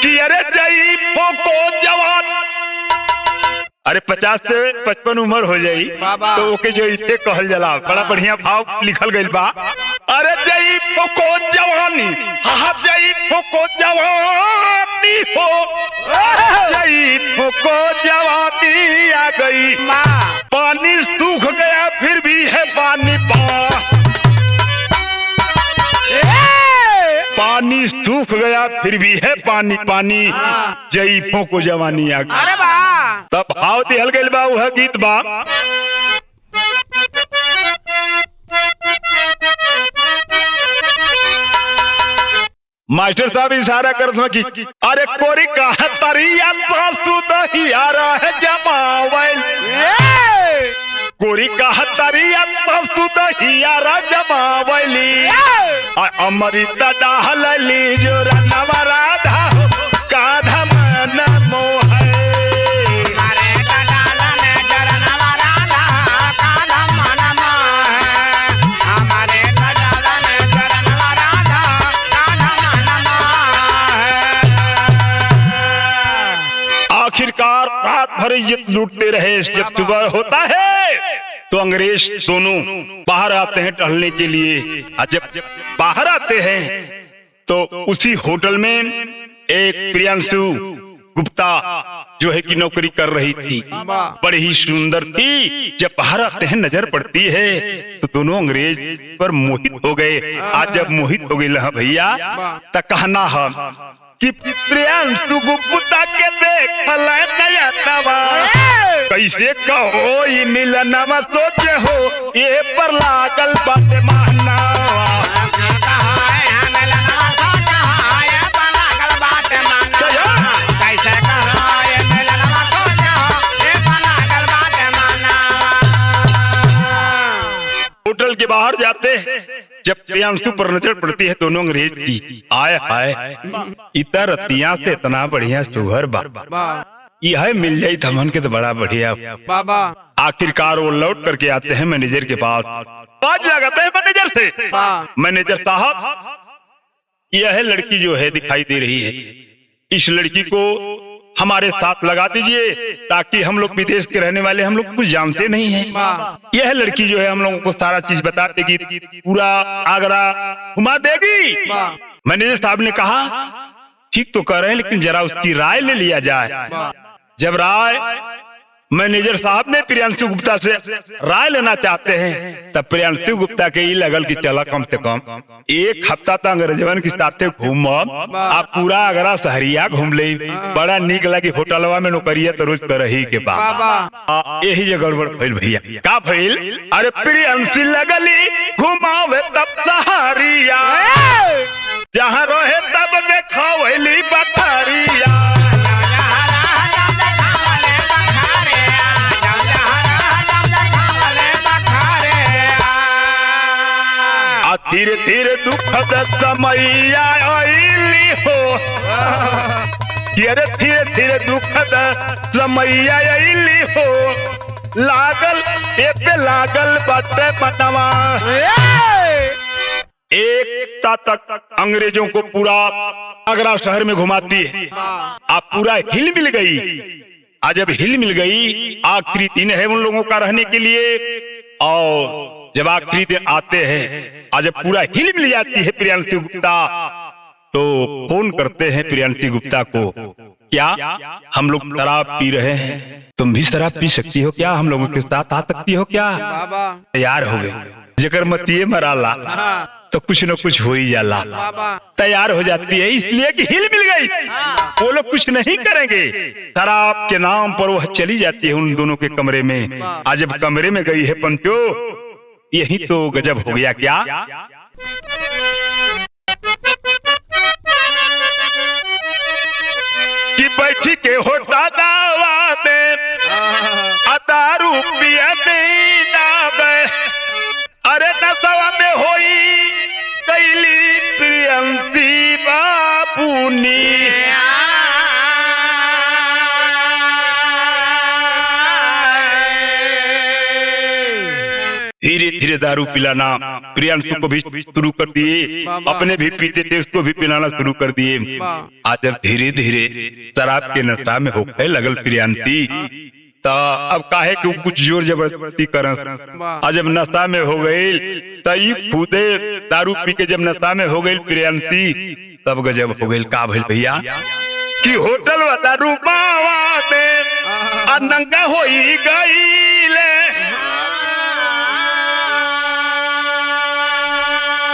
कि अरे जई को जवान, अरे 50 से 55 उम्र हो जाई तो ओके जो इसे कहल जला, बड़ा बढ़िया भाव लिखल गइल बा। अरे जई को जवानी, हाँ जई को जवानी हो, जई को जवानी आ गई, पानी सूख गया फिर भी है पानी पानी सूख गया फिर भी है पानी पानी, जईफों को जवानी आ गई। तब भाव दिहल गइल बा, वह गीत बा। मास्टर साहब इशारा करत कि अरे कोरी का तरिया सासु दहियारा है जमावल, कोरी का तरिया सासु दहियारा जमावली, अमृत डाहली जो रनवा राधा काधा मन मोह, आखिरकार रात भर इज्जत लूटते रहे। जब सुबह होता है तो अंग्रेज दोनों बाहर आते हैं टहलने के लिए। जब बाहर आते हैं तो उसी होटल में एक प्रियांशु गुप्ता जो है कि नौकरी कर रही थी, बड़ी ही सुंदर थी। जब बाहर आते हैं नजर पड़ती है तो दोनों अंग्रेज पर मोहित हो गए। आज जब मोहित हो गए भैया तो कहना है कि प्रियांशु गुप्ता के देखल नया नवा, कैसे कहो ये मिलनवा सोचे हो ये पर लागल बाटे महनावा, होटल के बाहर जाते जब प्रियांशु पर नजर पड़ती है दोनों अंग्रेज की, आय हाय इतना रतिया से इतना बढ़िया सुघर बा, यह मिल जाये थमन के तो बड़ा बढ़िया बाबा। आखिरकार वो लौट करके आते हैं मैनेजर के पास, बात लगाते हैं मैनेजर से, मैनेजर साहब यह लड़की जो है दिखाई दे रही है, इस लड़की को हमारे साथ लगा दीजिए ताकि हम लोग विदेश के रहने वाले हम लोग कुछ जानते नहीं हैं। यह लड़की जो है हम लोगों को सारा चीज बता देगी, पूरा आगरा घुमा देगी। मैनेजर साहब ने कहा ठीक तो कर रहे हैं लेकिन जरा उसकी राय ले लिया जाए। जब राय मैनेजर साहब ने प्रियांशु गुप्ता से राय लेना चाहते हैं तब प्रियांशु गुप्ता के ही लगल कि चला कम से कम एक हफ्ता तक अंग्रेजवन के साथ घूम, आप पूरा आगरा शहरिया घूम ले, बड़ा निक लगी। होटलवा में नौकरिया तो रोज पर ही के बाद यही जो गड़बड़ भइल भैया। का भइल? अरे प्रियांशु लगली घुमावे तब शहरिया, जहाँ रहे तब देखावली बकरिया, धीरे धीरे दुखद समय आइली हो, धीरे धीरे धीरे दुखद समय आइली हो, लागल पे लागल बाटे मनवा। एक तक अंग्रेजों को पूरा आगरा शहर में घुमाती है, आप पूरा हिल मिल गई। आज जब हिल मिल गई, आखिरी दिन है उन लोगों का रहने के लिए, और जब आखिरी दिन आते हैं, आज जब पूरा हिल मिल जाती है प्रियांशी गुप्ता, तो फोन करते हैं प्रियांशी गुप्ता को, क्या हम लोग शराब पी रहे हैं, तुम भी शराब पी सकती हो क्या, हम लोगों के साथ आ सकती हो क्या। तैयार हो गए, जेकर मतिये मराला तो कुछ न कुछ हो ही जाला, तैयार हो जाती है, इसलिए कि हिल मिल गई। वो लोग कुछ नहीं करेंगे, शराब के नाम पर वह चली जाती है उन दोनों के कमरे में। आज जब कमरे में गई है पंचो, यही तो गजब हो गया। क्या कि बैठी के होता दावा में दारू पिया गए, अरे नशवा में होई कैली प्रियंशी बाबूनी। धीरे धीरे दारू पिलाना प्रियांशु को भी शुरू कर दिए, अपने भी पीते थे, उसको भी पिलाना शुरू कर दिए। आज जब धीरे धीरे शराब के नशा में हो गए लगल प्रियांशी, तो अब काहे कि कुछ जोर जबरदस्ती करन। आज जब नशा में हो गई, तई खुदे दारू पी के जब नशा में हो गई प्रियांशी, तब गजब हो गई। का भइल भैया कि होटल व दारू बावा में नंगा होई गईले,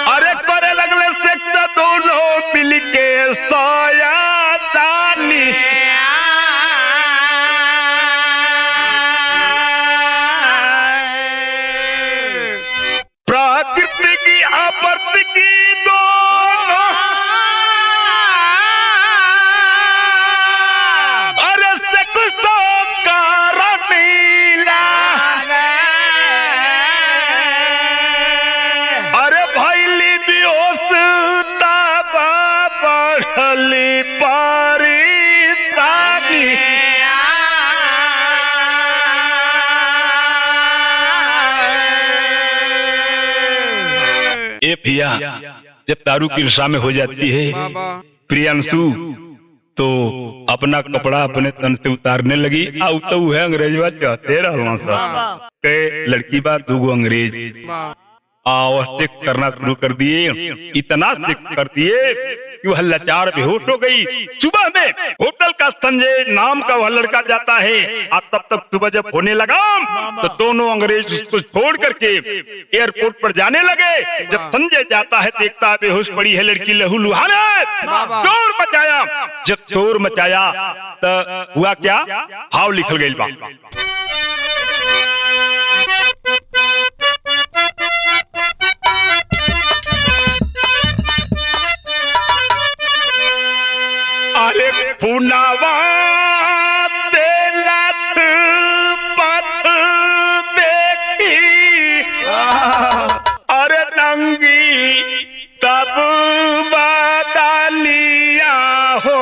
अरे करे लगले सेक्स दोनों मिल के सोया दानी। प्रकृति की आपर्ति की दोनों, अरे सेक्स कारण नीला, अरे भैली बेहोश तबा बढ़ली परेशानी। ए भैया जब दारू की नशा में हो जाती है प्रियांशु, तो अपना कपड़ा अपने तन से उतारने लगी। तो है अंग्रेजवा चाहते रहा के लड़की बात दूगो अंग्रेज आवश्यक करना शुरू कर दिए, इतना कर दिए कि वह लाचार बेहोश हो गई। सुबह में होटल का संजय नाम का वह लड़का जाता है, और तब तक सुबह जब होने लगा तो दोनों अंग्रेज उसको छोड़ करके एयरपोर्ट पर जाने लगे। जब संजय जाता है, देखता है बेहोश पड़ी है लड़की, लहू लुहान है, शोर मचाया। जब शोर मचाया तो हुआ क्या, भाव लिखल गई बा, अरे पुनावा तेलत पथ देखी, अरे नंगी तब बदलिया हो,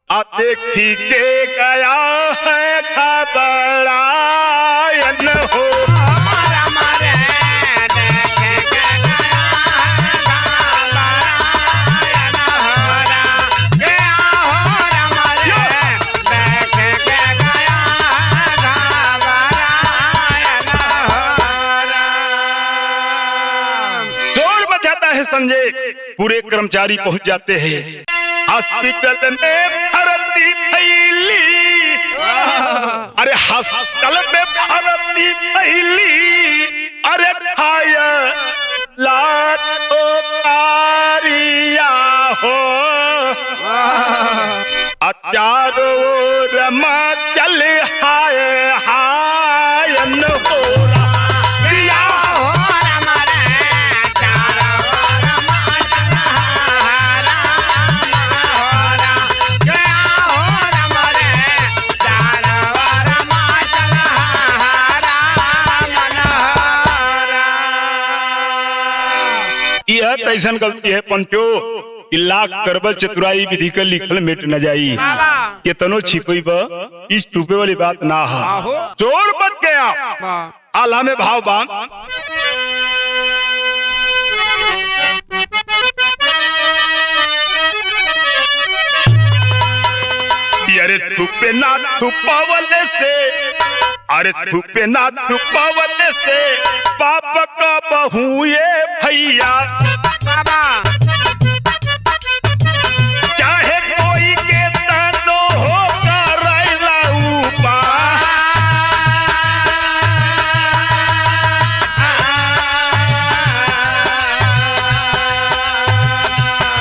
देखी के गया है घबरायन हो। संजय पूरे कर्मचारी पहुंच जाते हैं हॉस्पिटल में भर्ती फैली, अरे हॉस्पिटल में भर्ती फैली, अरे खाया लातो कारिया हो, चारों रमा चल हाय हायन हो। है तैसन गलती है पंचो कि लाख करबल चतुराई विधि का लिखल मिट न जाई। कितनो छिपई बा इस टूपे वाली बात ना है। चोर बच गया आला में भाव बा। अरे थुपे ना थुपावले से, अरे थुपे ना थुपावले से पाप का बहू ये भैया। चाहे कोई के तानो हो कराइला ऊपा,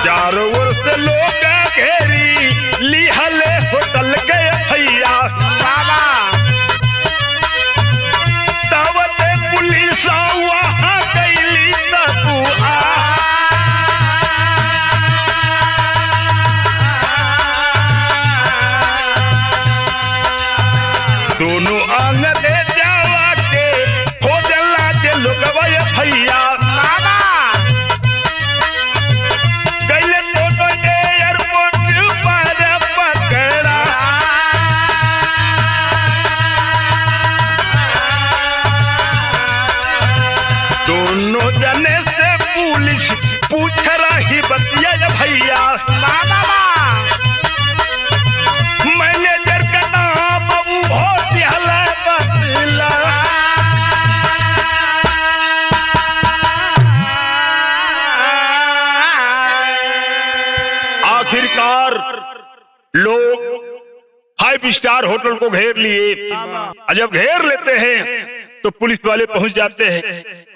चारों ओर से लोग घेरी लिहले होटल के भैया। तवले पुलिस वहाँ गईली तबुआ, दोनों अंग ले जावा के खोजला के लोगवा ये भैया। गईले दोनों एयरपोर्ट पर पकड़ा, दोनों जने से पुलिस पूछ रही बतिया ये भैया। मैनेजर का नाम वो दिहला बतला, आखिरकार लोग 5 स्टार होटल को घेर लिए। और जब घेर लेते हैं तो पुलिस वाले पहुंच जाते हैं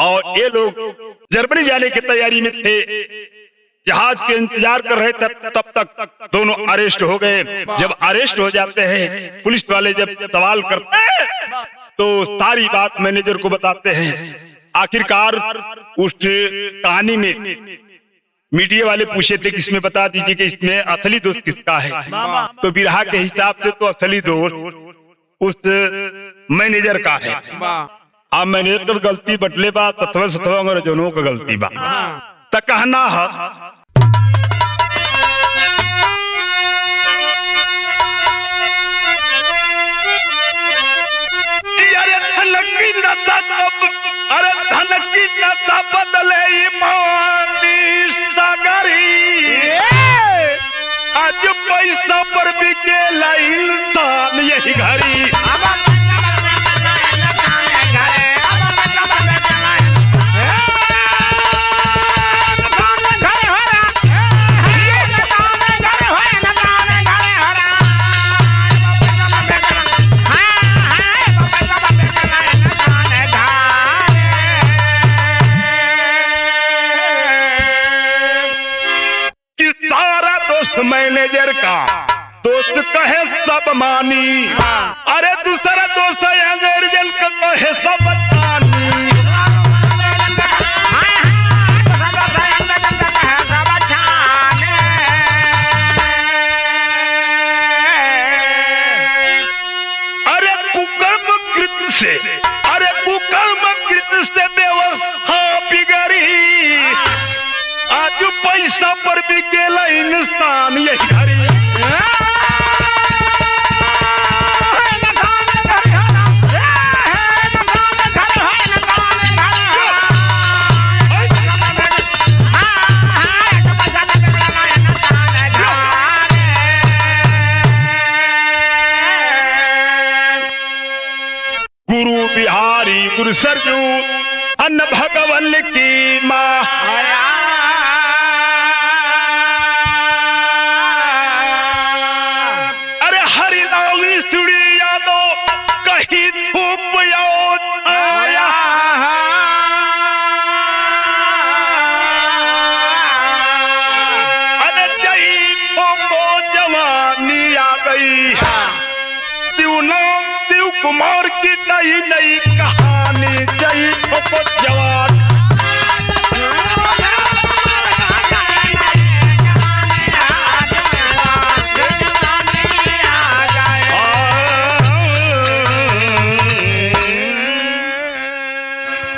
और ये लोग जर्मनी जाने की तैयारी में थे, जहाज के इंतजार कर रहे तब तक दोनों अरेस्ट हो गए। जब अरेस्ट हो जाते हैं पुलिस वाले जब सवाल करते हैं तो सारी बात मैनेजर को बताते हैं। आखिरकार उस कहानी में मीडिया वाले पूछे थे कि इसमें बता दीजिए कि इसमें असली दोस्त किसका है। तो बिरहा के हिसाब से तो असली दोस्त उस मैनेजर का है। अब मैनेजर का गलती बटले बा तत्व सत्व अंग्रेजों का गलती बा त कहना है। अरे धन की नशा बदले ईमानी सागरी, आज पैसा पर बिकेला इंसान यही घड़ी। मैनेजर का दोस्त कहे सब मानी, अरे दूसरा दोस्त अंग्रेजन का कहे सब तानी। अरे कुकर्म कृत से, अरे कुकर्म कृत से व्यवस्था बिगड़ी, आज पैसा पर बिकेला इंसान यही घड़ी। गुरु बिहारी गुरु सरजू अन्न भगवन की माँ, कुमार की नई नई कहानी जय जवान।